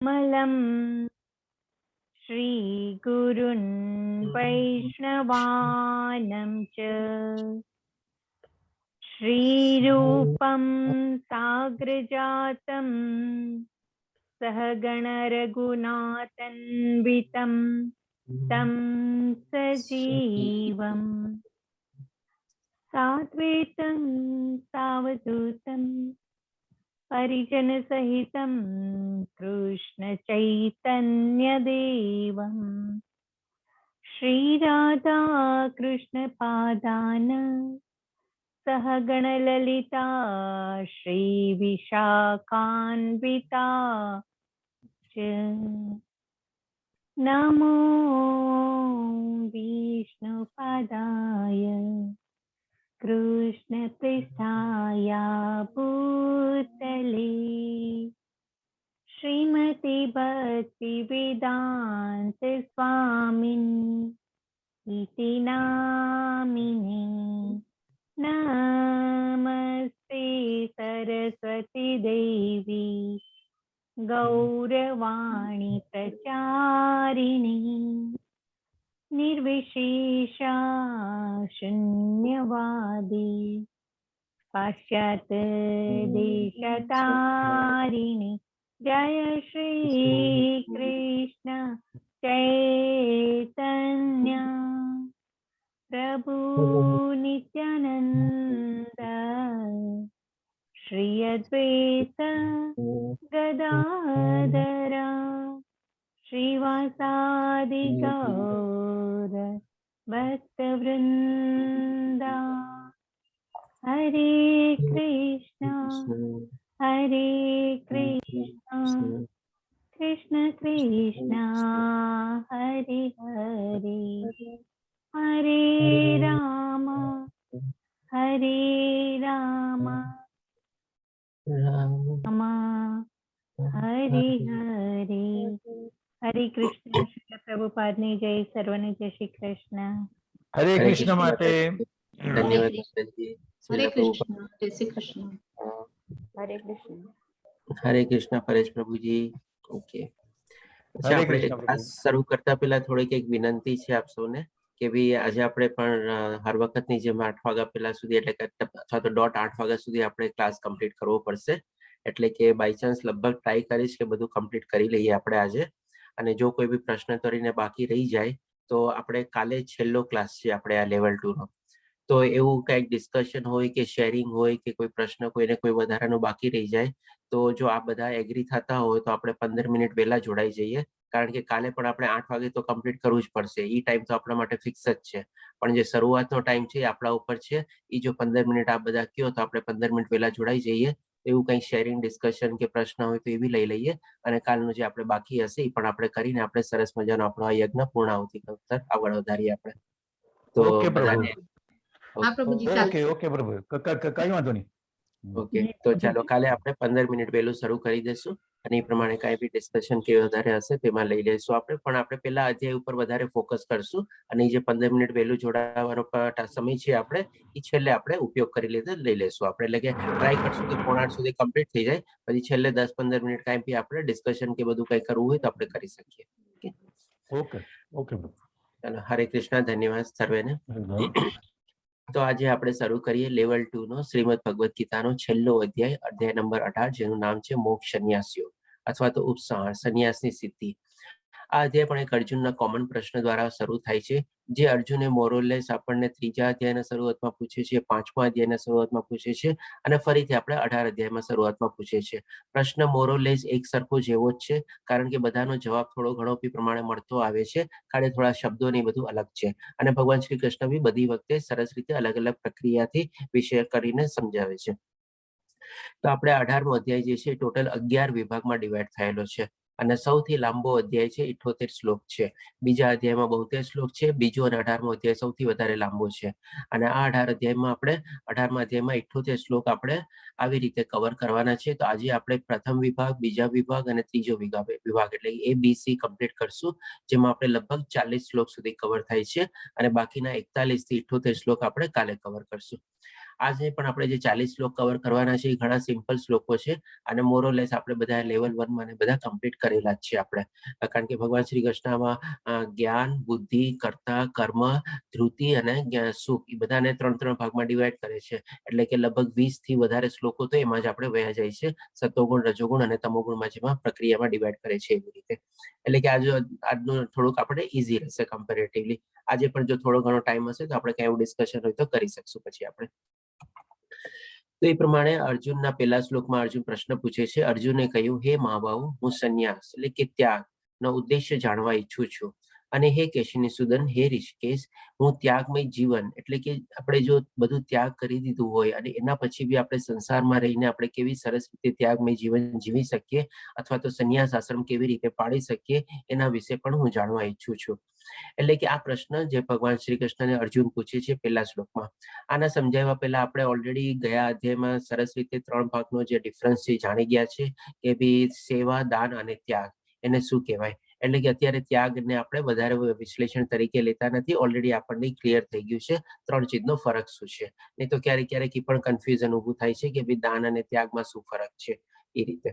मलम श्रीगुरुन् वैष्णवानं च श्रीरूपं साग्रजातं सहगण रघुनाथन्वितं तं सजीवं साद्वैतं सावधूतं परिजन सहितं कृष्ण चैतन्यदेवं श्रीराधा कृष्ण पादान सहगण ललिता श्रीविशाखान्विता च नमो विष्णुपादाय कृष्णपृष्ठाय भूतले श्रीमति भक्तिवेदान्त स्वामिन् इति नामिने नमस्ते सरस्वती देवी गौरवाणी प्रचारिणी निर्विशेषा शून्यवादी पाश्चात्य देशतारिणी जय श्री कृष्ण चैतन्य प्रभु नित्यानंद श्री अद्वैत गदाधर श्रीवासादि गौर भक्तवृंदा हरे कृष्णा कृष्ण कृष्णा हरे हरे हरे राम राम हरे हरे हरे कृष्ण श्री प्रभुपाद ने जय सर्वने जय श्री कृष्ण हरे कृष्ण माते धन्यवाद हरे कृष्ण जय श्री कृष्ण हरे कृष्ण परेश प्रभु जी ओके अच्छा हरे આપણે કૃષ્ણ ક્લાસ શરૂ કરતા પહેલા થોડીક એક વિનંતી છે આપ સૌને કે ભઈ આજે આપણે પણ હર વખતની જેમ 8 વાગ્યા પહેલા સુધી એટલે કે અથવા તો ડોટ 8 વાગ્યા સુધી આપણે ક્લાસ કમ્પ્લીટ કરવો પડશે એટલે કે બાય ચાન્સ લગભગ ટ્રાય કરીશ કે બધું કમ્પ્લીટ કરી લઈએ આપણે આજે અને જો કોઈ બી પ્રશ્નોત્તરીને બાકી રહી જાય તો આપણે કાલે છેલ્લો ક્લાસ છે આપણે આ લેવલ 2 નો તો એવું કંઈક ડિસ્કશન હોય કે શેરિંગ હોય કે કોઈ પ્રશ્ન કોઈને કોઈ વધારાનો બાકી રહી જાય તો જો આ બધા એગ્રી થતા હોય તો આપણે 15 મિનિટ પહેલા જોડાઈ જઈએ કારણ કે કાલે પણ આપણે 8 વાગે તો કમ્પ્લીટ કરવું જ પડશે ઈ ટાઈમ તો આપણા માટે ફિક્સ જ છે પણ જે શરૂઆતનો ટાઈમ છે એ આપણા ઉપર છે ઈ જો 15 મિનિટ આ બધા કયો તો આપણે 15 મિનિટ પહેલા જોડાઈ જઈએ એવું કંઈ શેરિંગ ડિસ્કશન કે પ્રશ્ન હોય તો એ બી લઈ લઈએ અને કાલનું જે આપણે બાકી હશે એ પણ આપણે કરીને આપણે સરસ મજાનો આપણો આ યજ્ઞ પૂર્ણાહુતિ આગળ વધારીએ આપણે તો ઓકે પ્રભુ હા પ્રભુજી ઓકે પ્રભુ કઈ વાંધો નહીં ઓકે તો ચાલો કાલે આપણે 15 મિનિટ પહેલું શરૂ કરી દઈશું અને એ પ્રમાણે કાંઈ બી ડિસ્કશન કે વધારે હશે તેમાં લઈ લઈશું આપણે પણ આપણે પહેલા અધ્યાય ઉપર વધારે ફોકસ કરશું અને જે 15 મિનિટ પહેલું જોડાવાનો સમય છે આપણે એ છેલ્લે આપણે ઉપયોગ કરી લઈ લઈશું આપણે એટલે કે ટ્રાય કરશું કે 7:30 સુધી કમ્પ્લીટ થઈ જાય પછી છેલ્લે 10-15 મિનિટ કાંઈ બી આપણે ડિસ્કશન કે બધું કંઈ કરવું હોય તો આપણે કરી શકીએ ઓકે ચાલો હરે કૃષ્ણ ધન્યવાદ સર્વેને તો આજે આપણે શરૂ કરીએ લેવલ 2 નો શ્રીમદ ભગવદ ગીતાનો છેલ્લો અધ્યાય નંબર 18 જેનું નામ છે મોક્ષ સંન્યાસીઓ અથવા તો ઉપસંહાર સંન્યાસની સિદ્ધિ આ અધ્યાય પણ એક અર્જુનના કોમન પ્રશ્ન દ્વારા શરૂ થાય છે જે અર્જુને મોરોલેસ આપણને ત્રીજા અધ્યાયના શરૂઆતમાં પૂછે છે પાંચમા અધ્યાયના શરૂઆતમાં પૂછે છે અને ફરીથી આપણે 18 અધ્યાયમાં શરૂઆતમાં પૂછે છે પ્રશ્ન મોરોલેસ એક સરખો જેવો જ છે કારણ કે બધાનો જવાબ થોડો ઘણો બી પ્રમાણે મળતો આવે છે ખાલી થોડા શબ્દો ને બધું અલગ છે અને ભગવાન શ્રી કૃષ્ણ બી બધી વખતે સરસ રીતે અલગ અલગ પ્રક્રિયાથી વિષય કરીને સમજાવે છે તો આપણે 18મો અધ્યાય જે છે ટોટલ 11 વિભાગમાં ડિવાઈડ થયેલો છે અને સૌથી લાંબો અધ્યાય છે 78 શ્લોક છે બીજા અધ્યાયમાં 72 શ્લોક છે બીજો અને 18મો અધ્યાય સૌથી વધારે લાંબો છે અને આ 18 અધ્યાયમાં આપણે 18મા અધ્યાયમાં 78 શ્લોક આપણે આવી રીતે કવર કરવાના છે તો આજે આપણે પ્રથમ વિભાગ બીજા વિભાગ અને ત્રીજો વિભાગ એટલે ABC કમ્પ્લીટ કરશું જેમાં આપણે લગભગ 40 શ્લોક સુધી કવર થાય છે અને બાકીના 41 થી 78 શ્લોક આપણે કાલે કવર કરશું આજે પણ આપણે જે 40 શ્લોક કવર કરવાના છે એ ઘણા સિમ્પલ શ્લોકો છે અને મોરોલેસ આપણે બધા લેવલ 1 માં બધા કમ્પ્લીટ કરેલા જ છે આપણે, કારણ કે ભગવાન શ્રી કૃષ્ણમાં જ્ઞાન, બુદ્ધિ, કર્તા, કર્મ, ધૃતિ અને સુખ એ બધાને 3 ભાગમાં ડિવાઈડ કરે છે. એટલે કે લગભગ 20 થી વધારે શ્લોકો તો એમાં જ આપણે વયા જાય છે, સતોગુણ, રજોગુણ અને તમોગુણમાં જેમાં પ્રક્રિયામાં ડિવાઈડ કરે છે એવી રીતે. એટલે કે આજનું થોડુંક આપણે ઈઝી રહેશે કમ્પેરેટિવલી. આજે પણ જો થોડો ઘણો ટાઈમ હશે તો આપણે કઈ એવું ડિસ્કશન હોય તો કરી શકશું પછી આપણે. તો એ પ્રમાણે અર્જુનના પહેલા શ્લોકમાં અર્જુન પ્રશ્ન પૂછે છે. અર્જુને કહ્યું, હે મહાબાહુ, હું સંન્યાસ એટલે કે ત્યાગનો ઉદ્દેશ્ય જાણવા ઈચ્છું છું. અને હે કેશિનીસુદન, હે ઋષિકેશ, હું ત્યાગમય જીવન એટલે કે આપણે જો બધું ત્યાગ કરી દીધું હોય અને એના પછી બી આપણે સંસારમાં રહીને આપણે કેવી સરસ રીતે ત્યાગમય જીવન જીવી શકીએ અથવા તો સંન્યાસ આશ્રમ કેવી રીતે પાડી શકીએ એના વિશે પણ હું જાણવા ઈચ્છું છું. એટલે કે આ પ્રશ્ન જે ભગવાન શ્રી કૃષ્ણને અર્જુન પૂછે છે પહેલા શ્લોકમાં. આના સમજાવવા પહેલા આપણે ઓલરેડી ગયા અધ્યાયમાં સરસ રીતે 3 ભાગનો જે ડિફરન્સ છે જાણી ગયા છે કે ભાઈ સેવા, દાન અને ત્યાગ એને શું કહેવાય. એટલે કે અત્યારે ત્યાગને આપણે વધારે વિશ્લેષણ તરીકે લેતા નથી, ઓલરેડી આપણને ક્લિયર થઈ ગયું છે 3 ચીજનો ફરક શું છે. નહીં તો ક્યારેક ક્યારેક એ પણ કન્ફ્યુઝન ઊભું થાય છે કે ભાઈ દાન અને ત્યાગમાં શું ફરક છે એ રીતે.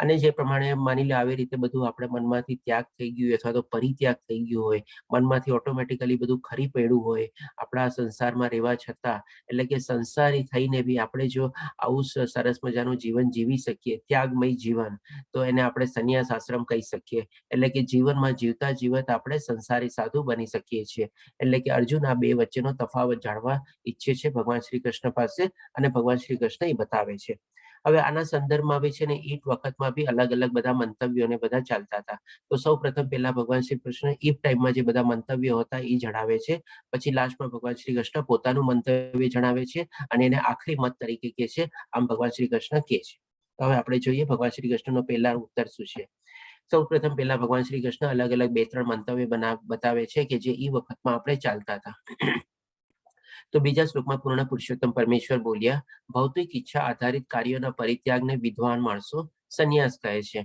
અને જે પ્રમાણે માની લો આવી રીતે બધું આપણે મનમાંથી ત્યાગ થઈ ગયું અથવા તો પરિત્યાગ થઈ ગયું હોય, મનમાંથી ઓટોમેટિકલી બધું ખરી પડ્યું હોય આપણા સંસારમાં રહેવા છતાં, એટલે કે સંસારી થઈને બી આપણે જો આવું સરસ મજાનું જીવન જીવી શકીએ, ત્યાગમય જીવન, તો એને આપણે સંન્યાસ આશ્રમ કહી શકીએ. એટલે કે જીવનમાં જીવતા જીવત આપણે સંસારી સાધુ બની શકીએ છીએ. એટલે કે અર્જુન આ બે વચ્ચેનો તફાવત જાણવા ઈચ્છે છે ભગવાન શ્રી કૃષ્ણ પાસે અને ભગવાન શ્રી કૃષ્ણ એ બતાવે છે. હવે આના સંદર્ભમાં બી છે ને ઈટ વખતમાં બી અલગ અલગ બધા મંતવ્યો ને બધા ચાલતા હતા. તો સૌ પ્રથમ પહેલા ભગવાન શ્રી કૃષ્ણ ઈફ ટાઈમમાં જે બધા મંતવ્યો હતા એ જણાવે છે. પછી લાસ્ટમાં ભગવાન શ્રી કૃષ્ણ પોતાનું મંતવ્ય જણાવે છે અને એને આખરી મત તરીકે કહે છે. આમ ભગવાન શ્રી કૃષ્ણ કહે છે. તો હવે આપણે જોઈએ ભગવાન શ્રી કૃષ્ણનો પહેલા ઉત્તર શું છે. સૌ પ્રથમ પહેલા ભગવાન શ્રી કૃષ્ણ અલગ અલગ 2-3 મંતવ્ય બતાવે છે કે જે એ વખતમાં આપણે ચાલતા હતા. તો બીજા શ્લોકમાં પૂર્ણ પુરુષોત્તમ પરમેશ્વર બોલ્યા, ભૌતિક ઈચ્છા આધારિત કાર્યોના પરિત્યાગને વિદ્વાન માણસો સંન્યાસ કહે છે.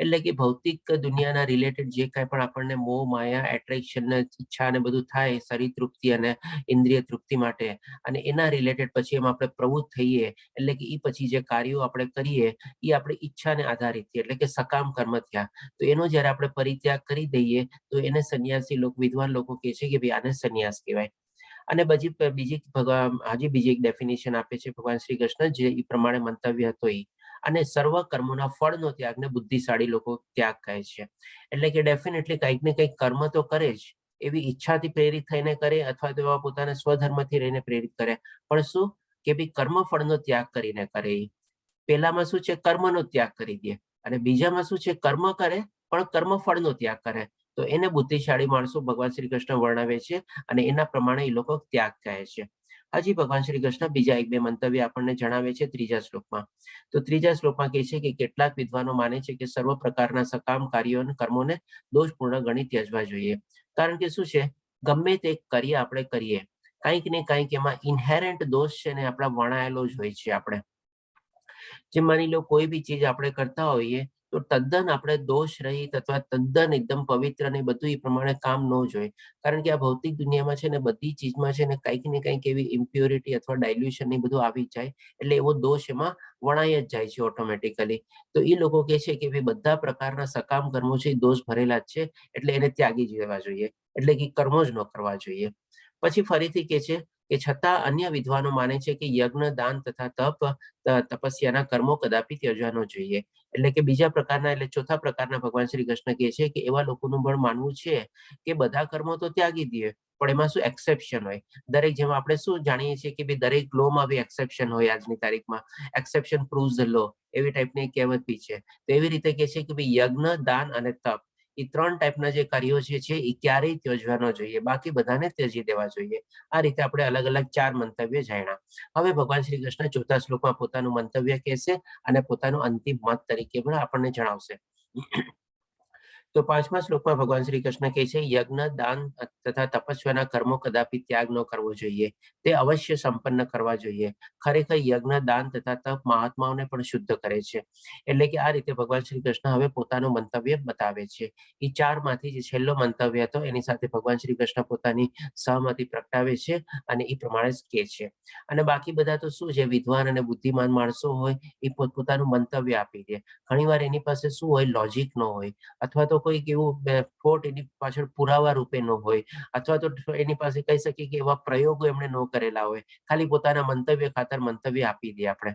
એટલે કે ભૌતિક દુનિયાના રિલેટેડ જે કાંઈ પણ આપણને મોહ, માયા, એટ્રેક્શન, ઈચ્છા ને બધું થાય શરીર તૃપ્તિ અને ઇન્દ્રિય તૃપ્તિ માટે, અને એના રિલેટેડ પછી એમાં આપણે પ્રવૃત્ત થઈએ, એટલે કે એ પછી જે કાર્યો આપણે કરીએ એ આપણે ઈચ્છાને આધારિત એટલે કે સકામ કર્મ થયા. તો એનો જ્યારે આપણે પરિત્યાગ કરી દઈએ તો એને સંન્યાસી લોકો, વિદ્વાન લોકો કહે છે કે ભાઈ આને સંન્યાસ કહેવાય. અને બીજી એક ડેફિનેશન આપે છે ભગવાન શ્રી કૃષ્ણ જે એ પ્રમાણે મંતવ્ય હતો એ. અને સર્વ કર્મોના ફળનો ત્યાગને બુદ્ધિશાળી લોકો ત્યાગ કહે છે. એટલે કે ડેફિનેટલી કંઈક ને કંઈક કર્મ તો કરે જ, એવી ઈચ્છાથી પ્રેરિત થઈને કરે અથવા તો એવા પોતાના સ્વધર્મથી રહીને પ્રેરિત કરે, પણ શું કે ભાઈ કર્મફળનો ત્યાગ કરીને કરે. પેલામાં શું છે, કર્મનો ત્યાગ કરી દે, અને બીજામાં શું છે, કર્મ કરે પણ કર્મફળનો ત્યાગ કરે. તો એને બુદ્ધિશાળી માણસો ભગવાન શ્રી કૃષ્ણ વર્ણવે છે અને એના પ્રમાણે એ લોકો ત્યાગ કહે છે. હજી ભગવાન શ્રી કૃષ્ણ બીજા 1-2 મંતવ્ય આપણને જણાવે છે ત્રીજા શ્લોકમાં. તો ત્રીજા શ્લોકમાં કહે છે કે કેટલાક વિદ્વાનો માને છે કે સર્વ પ્રકારના સકામ કાર્યો અને કર્મોને દોષપૂર્ણ ગણી ત્યજવા જોઈએ. કારણ કે શું છે, ગમે તે કરીએ આપણે કરીએ, કંઈક ને કંઈક એમાં ઇન્હેરન્ટ દોષ છે ને આપણા વણાયેલો જ હોય છે. આપણે જે માની લો કોઈ બી ચીજ આપણે કરતા હોઈએ તો તદ્દન આપણે દોષ રહિત અથવા તદ્દન એકદમ પવિત્ર ને બધું એ પ્રમાણે કામ ન જોઈએ. કારણ કે આ ભૌતિક દુનિયામાં છે ને બધી ચીજમાં છે ને કંઈક ને કંઈક એવી ઇમ્પ્યોરિટી અથવા ડાયલ્યુશન ને બધું આવી જાય, એટલે એવો દોષ એમાં વણાઈ જ જાય છે ઓટોમેટિકલી. તો એ લોકો કહે છે કે ભાઈ બધા પ્રકારના સકામ કર્મો છે એ દોષ ભરેલા જ છે, એટલે એને ત્યાગી દેવા જોઈએ, એટલે કે કર્મો જ ન કરવા જોઈએ. પછી ફરીથી કહે છે કે છતાં અન્ય વિદ્વાનો માને છે કે યજ્ઞ, દાન તથા તપસ્યાના કર્મો કદાપી ત્યજવા ન જોઈએ. એટલે કે બીજા પ્રકારના, એટલે ચોથા પ્રકારના ભગવાન શ્રી કૃષ્ણ કહે છે કે એવા લોકોનું પણ માનવું છે કે બધા કર્મો તો ત્યાગી દે, પણ એમાં શું એક્સેપ્શન હોય. દરેક, જેમ આપણે શું જાણીએ છીએ કે ભાઈ દરેક લો માં બી એક્સેપ્શન હોય. આજની તારીખમાં એક્સેપ્શન પ્રૂવ્સ ધ લો, એવી ટાઈપની કહેવત બી છે. તો એવી રીતે કહે છે કે ભાઈ યજ્ઞ, દાન અને તપ એ 3 ટાઈપના જે કાર્યો છે એ ક્યારેય ત્યજવા ન જોઈએ, બાકી બધાને ત્યજી દેવા જોઈએ. આ રીતે આપણે અલગ અલગ 4 મંતવ્ય જાણ્યા. હવે ભગવાન શ્રી કૃષ્ણ ચોથા શ્લોકમાં પોતાનું મંતવ્ય કહેશે અને પોતાનું અંતિમ મત તરીકે પણ આપણને જણાવશે. તો 5મા શ્લોકમાં ભગવાન શ્રી કૃષ્ણ કહે છે યજ્ઞ દાન તથા તપસ્યાના કર્મો કદાપી ત્યાગ ન કરવો જોઈએ, તે અવશ્ય સંપન્ન કરવા જોઈએ. ખરેખર યજ્ઞ દાન તથા તપ મહાત્માઓને પણ શુદ્ધ કરે છે. એટલે કે આ રીતે ભગવાન શ્રી કૃષ્ણ હવે પોતાનું મંતવ્ય બતાવે છે. એ 4માંથી જે છેલ્લો મંતવ્ય હતો એની સાથે ભગવાન શ્રી કૃષ્ણ પોતાની સહમતિ પ્રગટાવે છે અને એ પ્રમાણે જ કહે છે. અને બાકી બધા તો શું છે, વિદ્વાન અને બુદ્ધિમાન માણસો હોય એ પોતપોતાનું મંતવ્ય આપી દે. ઘણીવાર એની પાસે શું હોય, લોજિક ન હોય, અથવા તો કોઈક એવું થોટ એની પાછળ પુરાવા રૂપે ન હોય, અથવા તો એની પાસે કહી શકીએ કે એવા પ્રયોગો એમણે ન કરેલા હોય, ખાલી પોતાના મંતવ્ય ખાતર મંતવ્ય આપી દે આપણે.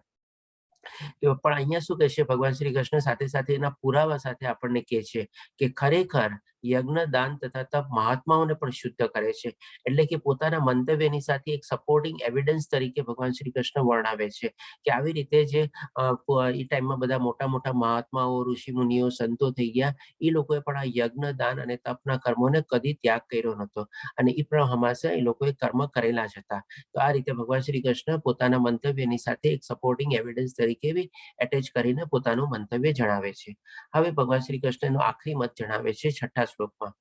પણ અહીંયા શું કહે છે ભગવાન શ્રી કૃષ્ણ સાથે સાથે એના પુરાવા સાથે આપણને કહે છે કે ખરેખર યજ્ઞ દાન તથા તપ મહાત્માઓને પણ શુદ્ધ કરે છે. એટલે કે પોતાના મંતવ્યની સાથે એક સપોર્ટિંગ એવિડન્સ તરીકે ભગવાન શ્રી કૃષ્ણ વર્ણવે છે કે આવી રીતે જે એ ટાઈમમાં બધા મોટા મોટા મહાત્માઓ, ઋષિ મુનિઓ, સંતો થઈ ગયા, એ લોકોએ પણ આ યજ્ઞ દાન અને તપના કર્મોને કદી ત્યાગ કર્યો નહોતો અને એ પણ હંમેશા એ લોકોએ કર્મ કરેલા જ હતા. તો આ રીતે ભગવાન શ્રી કૃષ્ણ પોતાના મંતવ્યની સાથે એક સપોર્ટિંગ એવિડન્સ તરીકે બી એટેચ કરીને પોતાનું મંતવ્ય જણાવે છે. હવે ભગવાન શ્રી કૃષ્ણનો આખરી મત જણાવે છે 6ઠા શ્લોકમાં.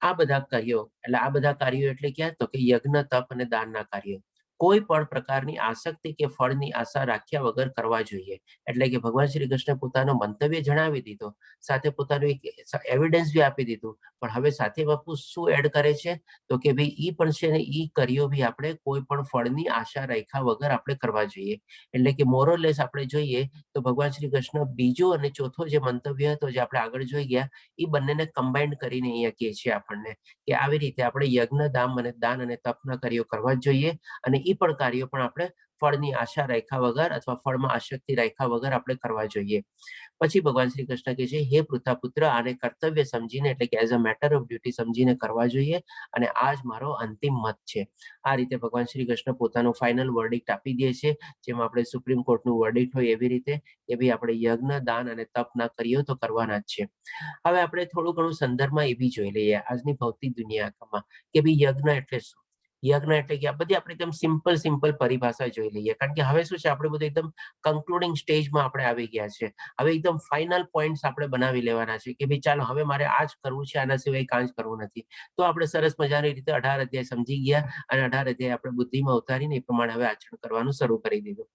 આ બધા કાર્યો એટલે ક્યાં, તો કે યજ્ઞ તપ અને દાનના કાર્યો કોઈ પણ પ્રકારની આસક્તિ કે ફળની આશા રાખ્યા વગર કરવા જોઈએ. એટલે કે ભગવાન શ્રી કૃષ્ણ પોતાનો મંતવ્ય જણાવી દીધો, સાથે પોતાનું એક એવિડન્સ બી આપી દીધું, પણ હવે સાથે બાપુ શું એડ કરે છે, તો કે ભાઈ ઈ પણ છે ને ઈ કાર્યો બી આપણે કોઈ પણ ફળની આશા રાખ્યા વગર આપણે કરવા જોઈએ. એટલે કે મોરલેસ આપણે જોઈએ તો ભગવાન શ્રી કૃષ્ણ બીજો અને ચોથો જે મંતવ્ય હતો જે આપણે આગળ જોઈ ગયા, એ બંનેને કમ્બાઇન્ડ કરીને અહીંયા કહે છે આપણને કે આવી રીતે આપણે યજ્ઞ દાન અને તપના કાર્યો કરવા જ જોઈએ અને એ પણ કાર્યો પણ આપણે ફળની આશા રાખ્યા વગર અથવા ફળમાં આસક્તિ રાખ્યા વગર આપણે કરવા જોઈએ. પછી ભગવાન શ્રી કૃષ્ણ કહે છે હે પૃથાપુત્ર, આને કર્તવ્ય સમજીને એટલે કે as a matter of duty સમજીને કરવા જોઈએ અને આ જ મારો અંતિમ મત છે. આ રીતે ભગવાન શ્રી કૃષ્ણ પોતાનું ફાઇનલ વર્ડિક્ટ આપી દે છે, જેમાં આપણે સુપ્રીમ કોર્ટનું વર્ડિક્ટ હોય એવી રીતે કે ભાઈ આપણે યજ્ઞ દાન અને તપના કાર્યો તો કરવાના જ છે. હવે આપણે થોડું ઘણું સંદર્ભમાં એ બી જોઈ લઈએ આજની ભૌતિક દુનિયામાં કે ભાઈ યજ્ઞ એટલે શું. યજ્ઞ એટલે કે આ બધી આપણે એકદમ સિમ્પલ પરિભાષા જોઈ લઈએ, કારણ કે હવે શું છે આપણે બધું એકદમ કન્ક્લુડિંગ સ્ટેજમાં આપણે આવી ગયા છે. હવે એકદમ ફાઇનલ પોઈન્ટ્સ આપણે બનાવી લેવાના છે કે ભાઈ ચાલો હવે મારે આ જ કરવું છે, આના સિવાય કાંઈ જ કરવું નથી. તો આપણે સરસ મજાની રીતે 18 અધ્યાય સમજી ગયા અને 18 અધ્યાય આપણે બુદ્ધિમાં ઉતારીને એ પ્રમાણે હવે આચરણ કરવાનું શરૂ કરી દીધું.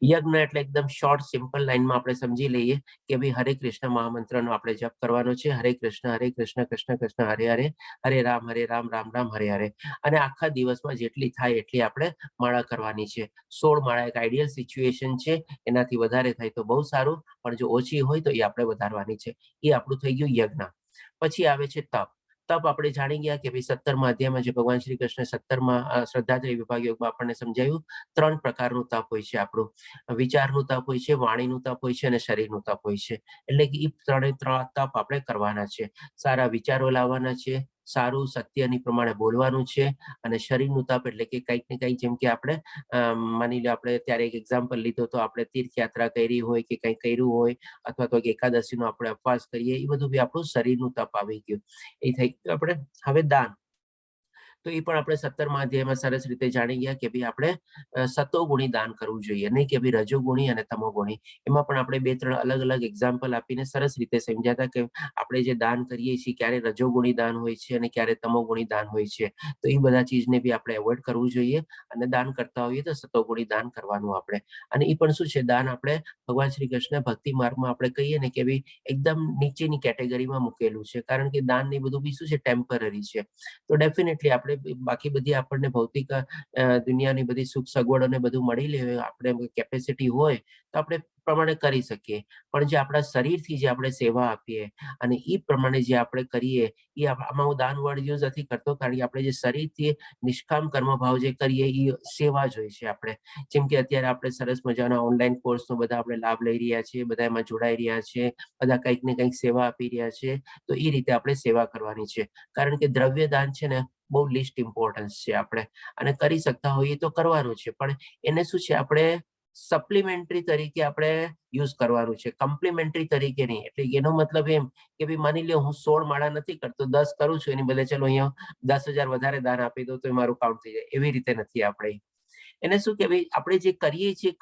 યજ્ઞ એટલે એકદમ શોર્ટ સિમ્પલ લાઈનમાં આપણે સમજી લઈએ કે ભાઈ હરે કૃષ્ણ મહામંત્રનો આપણે જપ કરવાનો છે. હરે કૃષ્ણ કૃષ્ણ કૃષ્ણ હરે હરે, હરે રામ રામ રામ હરે હરે. અને આખા દિવસમાં જેટલી થાય એટલી આપણે માળા કરવાની છે. 16 માળા એક આઈડિયલ સિચ્યુએશન છે, એનાથી વધારે થાય તો બહુ સારું, પણ જો ઓછી હોય તો એ આપણે વધારવાની છે. એ આપણું થઈ ગયું યજ્ઞ. પછી આવે છે તપ. તપ આપણે જાણી ગયા કે ભાઈ 17મા અધ્યાયમાં જે ભગવાન શ્રી કૃષ્ણ 17મા શ્રદ્ધાત્રય વિભાગ યોગમાં આપણને સમજાયું 3 પ્રકારનું તપ હોય છે. આપણું વિચારનું તપ હોય છે, વાણીનું તપ હોય છે અને શરીરનું તપ હોય છે. એટલે કે એ 3 તપ આપણે કરવાના છે. સારા વિચારો લાવવાના છે, સારું સત્યની પ્રમાણે બોલવાનું છે અને શરીરનું તપ એટલે કે કંઈક ને કંઈક જેમ કે આપણે માની લો આપણે ત્યારે એક એક્ઝામ્પલ લીધો તો આપણે તીર્થયાત્રા કરી હોય કે કંઈક કર્યું હોય અથવા તો એકાદશીનો આપણે ઉપવાસ કરીએ, એ બધું બી આપણું શરીરનું તપ આવી ગયું. એ થઈ ગયું આપણે. હવે દાન, તો એ પણ આપણે 17મા અધ્યાયમાં સરસ રીતે જાણી ગયા કે ભાઈ આપણે સતોગુણી દાન કરવું જોઈએ, નહીં કે ભાઈ રજોગુણી અને તમોગુણી. એમાં પણ આપણે 2-3 અલગ અલગ એક્ઝામ્પલ આપીને સરસ રીતે સમજાતા કે આપણે જે દાન કરીએ છીએ ક્યારે રજોગુણી દાન હોય છે અને ક્યારે તમોગુણી દાન હોય છે. તો એ બધા ચીજને બી આપણે એવોઇડ કરવું જોઈએ અને દાન કરતા હોઈએ તો સતોગુણી દાન કરવાનું આપણે. અને એ પણ શું છે, દાન આપણે ભગવાન શ્રી કૃષ્ણ ભક્તિ માર્ગમાં આપણે કહીએ ને કે ભાઈ એકદમ નીચેની કેટેગરીમાં મૂકેલું છે, કારણ કે દાન ને બધું બી શું છે, ટેમ્પરરી છે. તો ડેફિનેટલી આપણે બાકી બધી આપણને ભૌતિક દુનિયાની બધી સુખ સગવડોને બધું મળી લે, આપણે કેપેસિટી હોય તો આપણે પ્રમાણે કરી શકીએ. પણ જે આપણા શરીરથી જે આપણે સેવા આપીએ અને એ પ્રમાણે જે આપણે કરીએ, એ આમાં હું દાન વર્ડ યુઝ નથી કરતો, કારણ કે આપણે જે શરીરથી નિષ્કામ કર્મભાવ જે કરીએ એ સેવા જ હોય છે. આપણે જેમ કે અત્યારે આપણે સરસ મજાના ઓનલાઈન કોર્સનો બધા આપણે લાભ લઈ રહ્યા છીએ, બધા એમાં જોડાઈ રહ્યા છે, બધા કંઈક ને કંઈક સેવા આપી રહ્યા છે. તો એ રીતે આપણે સેવા કરવાની છે, કારણ કે દ્રવ્ય દાન છે ને બહુ લિસ્ટ ઇમ્પોર્ટન્સ છે આપણે, અને કરી શકતા હોઈએ તો કરવાનું છે, પણ એને શું છે આપણે સપ્લિમેન્ટરી તરીકે આપણે યુઝ કરવાનું છે, કમ્પ્લિમેન્ટરી તરીકે નહીં. એટલે એનો મતલબ એમ કે ભાઈ માની લો હું 16 માળા નથી કરતો, 10 કરું છું, એની બદલે ચલો અહીંયા 10,000 વધારે દાન આપી દો તો એ મારું કાઉન્ટ થઈ જાય, એવી રીતે નથી આપણે. એને શું કે ભાઈ આપણે જે કરીએ છીએ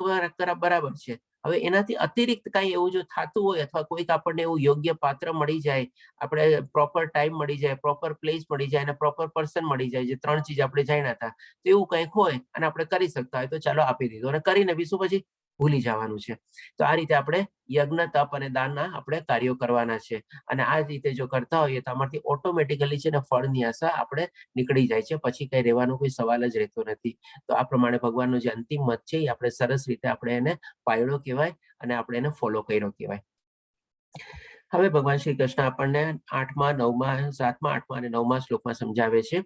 બરાબર છે, હવે એનાથી અતિરિક્ત કાંઈ એવું જો થતું હોય અથવા કોઈક આપણને એવું યોગ્ય પાત્ર મળી જાય, આપણે પ્રોપર ટાઈમ મળી જાય, પ્રોપર પ્લેસ મળી જાય અને પ્રોપર પર્સન મળી જાય, જે 3 ચીજ આપણે જાણ્યા હતા, તો એવું કંઈક હોય અને આપણે કરી શકતા હોય તો ચાલો આપી દીધું અને કરીને બી શું પછી ભૂલી જવાનું છે. તો આ રીતે આપણે યજ્ઞ, તપ અને દાનના આપણે કાર્યો કરવાના છે અને આ રીતે જો કરતા હોઈએ તો આમાંથી ઓટોમેટિકલી છે ને ફળની આશા આપણે નીકળી જાય છે, પછી કઈ રહેવાનો કોઈ સવાલ જ રહેતો નથી. તો આ પ્રમાણે ભગવાનનો જે અંતિમ મત છે એ આપણે સરસ રીતે આપણે એને પાળ્યો કહેવાય અને આપણે એને ફોલો કર્યો કહેવાય. હવે ભગવાન શ્રી કૃષ્ણ આપણને 8મા, 9મા, 7મા, 8મા અને 9મા શ્લોકમાં સમજાવે છે.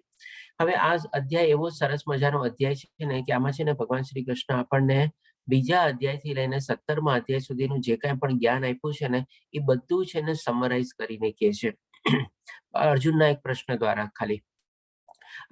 હવે આ અધ્યાય એવો સરસ મજાનો અધ્યાય છે ને કે આમાં છે ને ભગવાન શ્રી કૃષ્ણ આપણને બીજા અધ્યાયથી લઈને 17મા અધ્યાય સુધીનું જે કાંઈ પણ જ્ઞાન આપ્યું છે ને એ બધું છે ને સમરાઈઝ કરીને કહે છે અર્જુનના એક પ્રશ્ન દ્વારા ખાલી.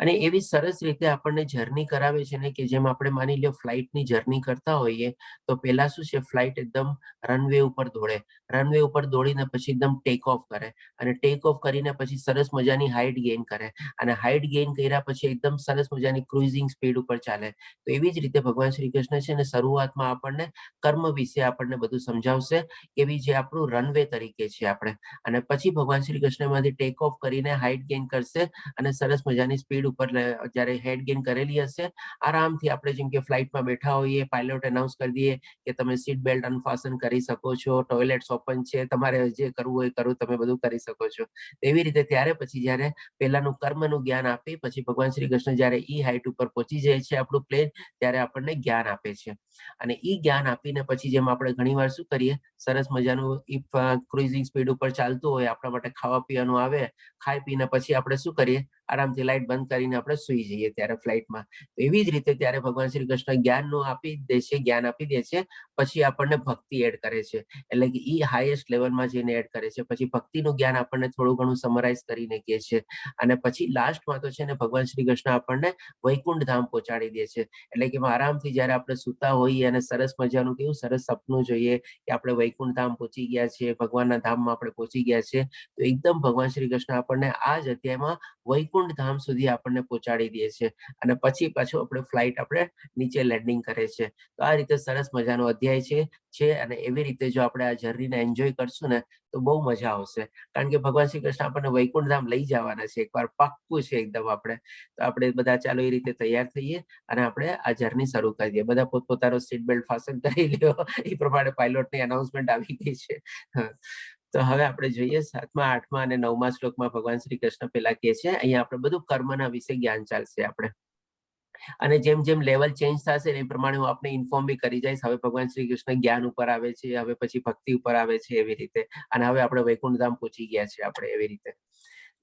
અને એવી સરસ રીતે આપણને જર્ની કરાવે છે ને કે જેમ આપણે માની લો ફ્લાઇટની જર્ની કરતા હોઈએ તો પહેલા શું છે, ફ્લાઇટ એકદમ રનવે ઉપર દોડે, રનવે ઉપર દોડીને પછી એકદમ ટેક ઓફ કરે અને ટેક ઓફ કરીને પછી સરસ મજાની હાઇટ ગેઇન કરે અને હાઇટ ગેઇન કર્યા પછી એકદમ સરસ મજાની ક્રુઝિંગ સ્પીડ ઉપર ચાલે. તો એવી જ રીતે ભગવાન શ્રી કૃષ્ણ છે ને શરૂઆતમાં આપણને કર્મ વિશે આપણને બધું સમજાવશે, એવી જે આપણું રનવે તરીકે છે આપણે, અને પછી ભગવાન શ્રી કૃષ્ણમાંથી ટેક ઓફ કરીને હાઇટ ગેઇન કરશે અને સરસ મજાની સ્પીડ ઉપર જ્યારે હેડ ગેઇન કરેલી હશે, આરામથી આપણે જેમ કે ફ્લાઇટમાં બેઠા હોઈએ, પાયલોટ એનાઉન્સ કરી દઈએ કે તમે સીટ બેલ્ટ અનફાસન કરી શકો છો, ટોયલેટ્સ ઓપન છે, તમારે જે કરવું હોય કરવું, તમે બધું કરી શકો છો. એવી રીતે ત્યારે પછી જ્યારે પહેલાનું કર્મનું જ્ઞાન આપી પછી ભગવાન શ્રી કૃષ્ણ જ્યારે ઈ હાઇટ ઉપર પહોંચી જાય છે આપણું પ્લેન, ત્યારે આપણને જ્ઞાન આપે છે અને ઈ જ્ઞાન આપીને પછી જેમ આપણે ઘણીવાર શું કરીએ, સરસ મજાનું ક્રુઝિંગ સ્પીડ ઉપર ચાલતું હોય, આપણા માટે ખાવા પીવાનું આવે, ખાઈ પીને પછી આપણે શું કરીએ, આરામથી લાઇટ બંધ કરીને આપણે સુઈ જઈએ ત્યારે ફ્લાઇટમાં. એવી જ રીતે ત્યારે ભગવાન શ્રી કૃષ્ણ જ્ઞાનનું આપી દે છે, જ્ઞાન આપી દે છે, પછી આપણને ભક્તિ એડ કરે છે, એટલે કે ઈ હાઈએસ્ટ લેવલમાં જઈને એડ કરે છે. પછી ભક્તિનું જ્ઞાન આપણને થોડું ઘણું સમરાઈઝ કરીને કહે છે અને પછી લાસ્ટમાં તો છે ને ભગવાન શ્રી કૃષ્ણ આપણને વૈકુંઠ ધામ પહોંચાડી દે છે, એટલે કે આરામથી જ્યારે આપણે સૂતા હોઈએ અને સરસ મજાનું કેવું સરસ સપનું જોઈએ કે આપણે વૈકુંઠ ધામ પહોંચી ગયા છીએ, ભગવાનના ધામમાં આપણે પહોંચી ગયા છીએ, તો એકદમ ભગવાન શ્રી કૃષ્ણ આપણને આ જ અધ્યાયમાં વૈકુંઠ ધામ સુધી આપણને પહોંચાડી દે છે અને પછી પાછું આપણે ફ્લાઇટ આપણે નીચે લેન્ડિંગ કરે છે. તો આ રીતે સરસ મજાનો અધ્યાય છે અને એવી રીતે જો આપણે આ જર્નીને એન્જોય કરશું ને તો બહુ મજા આવશે, કારણ કે ભગવાન શ્રી કૃષ્ણ આપણને વૈકુંઠ ધામ લઈ જવાના છે, એકવાર પાક્કું છે એકદમ. આપણે તો આપણે બધા ચાલો એ રીતે તૈયાર થઈએ અને આપણે આ જર્ની શરૂ કરી દઈએ. બધા પોતપોતાનો સીટ બેલ્ટ ફાસન કરી લ્યો, એ પ્રમાણે પાયલોટની અનાઉન્સમેન્ટ આવી ગઈ છે. તો હવે આપણે જોઈએ 7મા, 8મા અને 9મા શ્લોકમાં ભગવાન શ્રી કૃષ્ણ પેલા કહે છે, અહીંયા આપણે બધું કર્મના વિશે જ્ઞાન ચાલશે આપણે, અને જેમ જેમ લેવલ ચેન્જ થશે એ પ્રમાણે હું આપને ઇન્ફોર્મ બી કરી જઈશ. હવે ભગવાન શ્રી કૃષ્ણ જ્ઞાન ઉપર આવે છે, હવે પછી ભક્તિ ઉપર આવે છે, એવી રીતે, અને હવે આપણે વૈકુંઠ ધામ પહોંચી ગયા છે આપણે, એવી રીતે.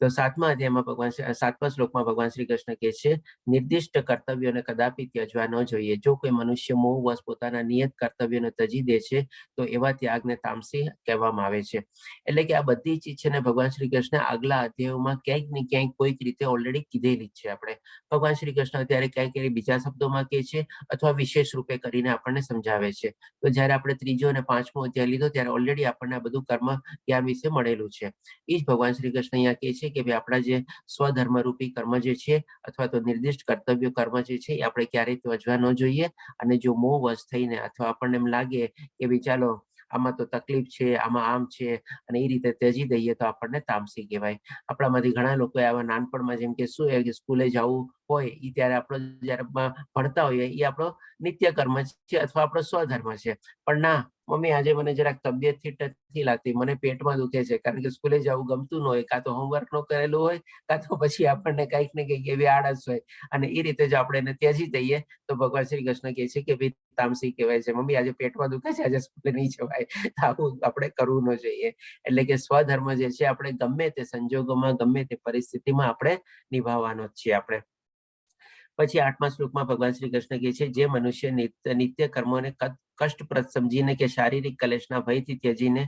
તો 7મા અધ્યાયમાં 7મા શ્લોકમાં ભગવાન શ્રી કૃષ્ણ કહે છે, નિર્દિષ્ટ કર્તવ્યોને કદાપી ત્યજવા ન જોઈએ. જો કોઈ મનુષ્ય મોહવશ પોતાના નિયત કર્તવ્યોને ત્યજી દે છે તો એવા ત્યાગને તામસી કહેવામાં આવે છે. એટલે કે આ બધી ચીજ છે ને ભગવાન શ્રી કૃષ્ણ આગલા અધ્યાયોમાં ક્યાંક ને ક્યાંક કોઈક રીતે ઓલરેડી કીધેલી જ છે. આપણે ભગવાન શ્રી કૃષ્ણ અત્યારે ક્યાંક બીજા શબ્દોમાં કહે છે અથવા વિશેષ રૂપે કરીને આપણને સમજાવે છે. તો જ્યારે આપણે 3જો અને 5મો અધ્યાય લીધો ત્યારે ઓલરેડી આપણને આ બધું કર્મ જ્ઞાન વિશે મળેલું છે. એ જ ભગવાન શ્રી કૃષ્ણ અહીંયા કહે છે કે ભાઈ આપણા જે સ્વધર્મરૂપી કર્મ જે છે અથવા તો નિર્દિષ્ટ કર્તવ્ય કર્મ જે છે એ આપણે ક્યારેય ત્યજવા ન જોઈએ. અને જો મોહવશ થઈને અથવા આપણને એમ લાગે કે ભાઈ ચાલો આમાં તો તકલીફ છે, આમાં આમ છે, અને એ રીતે ત્યજી દઈએ તો આપણને તામસી કહેવાય. આપણામાંથી ઘણા લોકો આવા નાનપણમાં જેમ કે શું કે સ્કૂલે જવું હોય એ ત્યારે આપણો જયારે ભણતા હોઈએ એ આપણો નિત્ય કર્મ છે અથવા આપણો સ્વધર્મ છે. પણ ના, મમ્મી આજે મને જરાક તબિયત ફિટ નથી લાગતી, મને પેટમાં દુખે છે, કારણ કે સ્કૂલે જવું ગમતું ન હોય, કાં તો હોમવર્ક ન કરેલું હોય, કાં તો પછી આપણને કંઈક ને કંઈક એવી આળસ હોય, અને એ રીતે જો આપણે એને ત્યજી દઈએ તો ભગવાન શ્રી કૃષ્ણ કહે છે કે ભાઈ તામસી કહેવાય છે. મમ્મી આજે પેટમાં દુખે છે, આજે સ્કૂલે નહીં જવાય, આવું આપણે કરવું ન જોઈએ. એટલે કે સ્વધર્મ જે છે આપણે ગમે તે સંજોગોમાં ગમે તે પરિસ્થિતિમાં આપણે નિભાવવાનો જ છીએ આપણે. પછી 8મા શ્લોકમાં ભગવાન શ્રી કૃષ્ણ કહે છે, જે મનુષ્ય નિત્ય કર્મોને કષ્ટપ્રદ સમજીને કે શારીરિક કલેશના ભયથી ત્યજીને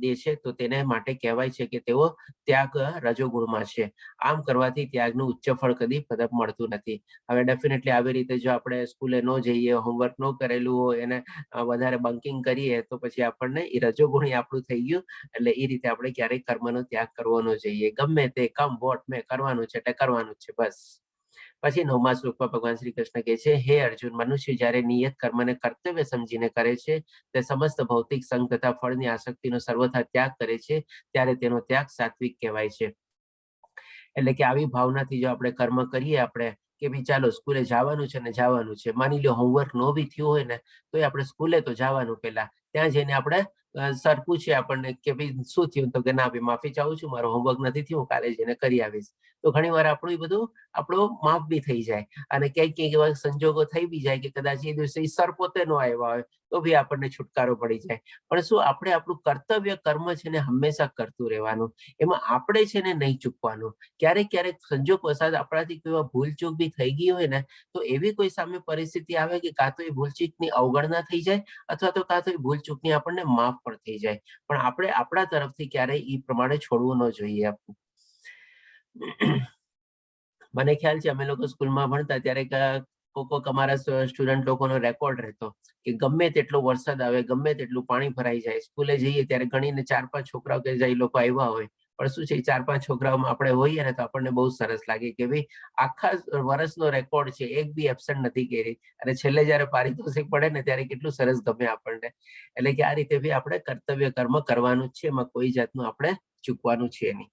દે છે તો તેને માટે કહેવાય છે કે તેઓ ત્યાગ રજોગુણમાં છે. આમ કરવાથી ત્યાગનું ઉચ્ચ ફળ કદી મળતું નથી. હવે ડેફિનેટલી આવી રીતે જો આપણે સ્કૂલે ન જઈએ, હોમવર્ક ન કરેલું હોય, એને વધારે બંકિંગ કરીએ તો પછી આપણને એ રજોગુણ આપણું થઈ ગયું. એટલે એ રીતે આપણે ક્યારેય કર્મનો ત્યાગ કરવો ન જોઈએ. ગમે તે કમ વોટ મેં કરવાનું છે એટલે કરવાનું જ છે, બસ. પછી 9મા શ્લોકમાં ભગવાન શ્રી કૃષ્ણ કહે છે, હે અર્જુન, મનુષ્ય જ્યારે નિયત કર્મને કર્તવ્ય સમજીને કરે છે, તે સમસ્ત ભૌતિક સંગ તથા ફળની આસક્તિનો સર્વથા ત્યાગ કરે છે, ત્યારે તેનો ત્યાગ સાત્વિક કહેવાય છે. એટલે કે આવી ભાવનાથી જો આપણે કર્મ કરીએ, આપણે કે ભાઈ ચાલો સ્કૂલે જવાનું છે ને જવાનું છે, માની લો હોમવર્ક નો બી થયું હોય ને તો આપણે સ્કૂલે તો જવાનું, પેલા ત્યાં જઈને આપણે સર પૂછે આપણને કે ભાઈ શું થયું, તો કે ના ભાઈ માફી ચાહું છું, મારો હોમવર્ક નથી થયું, કાલે જઈને કરી આવીશ. તો ઘણી વાર આપણું બધું આપણો માફ બી થઈ જાય, અને ક્યાંક ક્યાંક એવા સંજોગો થઈ બી જાય કે કદાચ એ દિવસે સર પોતે નો આવ્યા હોય તો બી આપણને છુટકારો પડી જાય. પણ શું આપણે આપણું કર્તવ્ય કર્મ છે ને હંમેશા કરતું રહેવાનું, એમાં આપણે છે ને નહીં ચૂકવાનું. ક્યારેક ક્યારેક સંજોગ વસાત આપણાથી કોઈ ભૂલચૂક બી થઈ ગઈ હોય ને, તો એવી કોઈ સામે પરિસ્થિતિ આવે કે કાં તો એ ભૂલચૂકની અવગણના થઈ જાય, અથવા તો કાં તો એ ભૂલચૂકની આપણને માફ પણ થઈ જાય. પણ આપણે આપણા તરફથી ક્યારેય એ પ્રમાણે છોડવું ન જોઈએ. મને ખ્યાલ છે અમે લોકો સ્કૂલમાં ભણતા ત્યારે કોક અમારા સ્ટુડન્ટ લોકોનો રેકોર્ડ રહેતો કે ગમે તેટલો વરસાદ આવે, ગમે તેટલું પાણી ભરાઈ જાય, સ્કૂલે જઈએ ત્યારે ગણીને 4-5 છોકરાઓ કે જે લોકો આવ્યા હોય, પણ શું છે 4-5 છોકરાઓમાં આપણે હોઈએ ને તો આપણને બહુ સરસ લાગે કે ભાઈ આખા વર્ષનો રેકોર્ડ છે, એક બી એબસન્ટ નથી કરી, અને છેલ્લે જયારે પારિતોષિક પડે ને ત્યારે કેટલું સરસ ગમે આપણને. એટલે કે આ રીતે બી આપણે કર્તવ્ય કર્મ કરવાનું જ છે, એમાં કોઈ જાતનું આપણે ચૂકવાનું છે નહીં.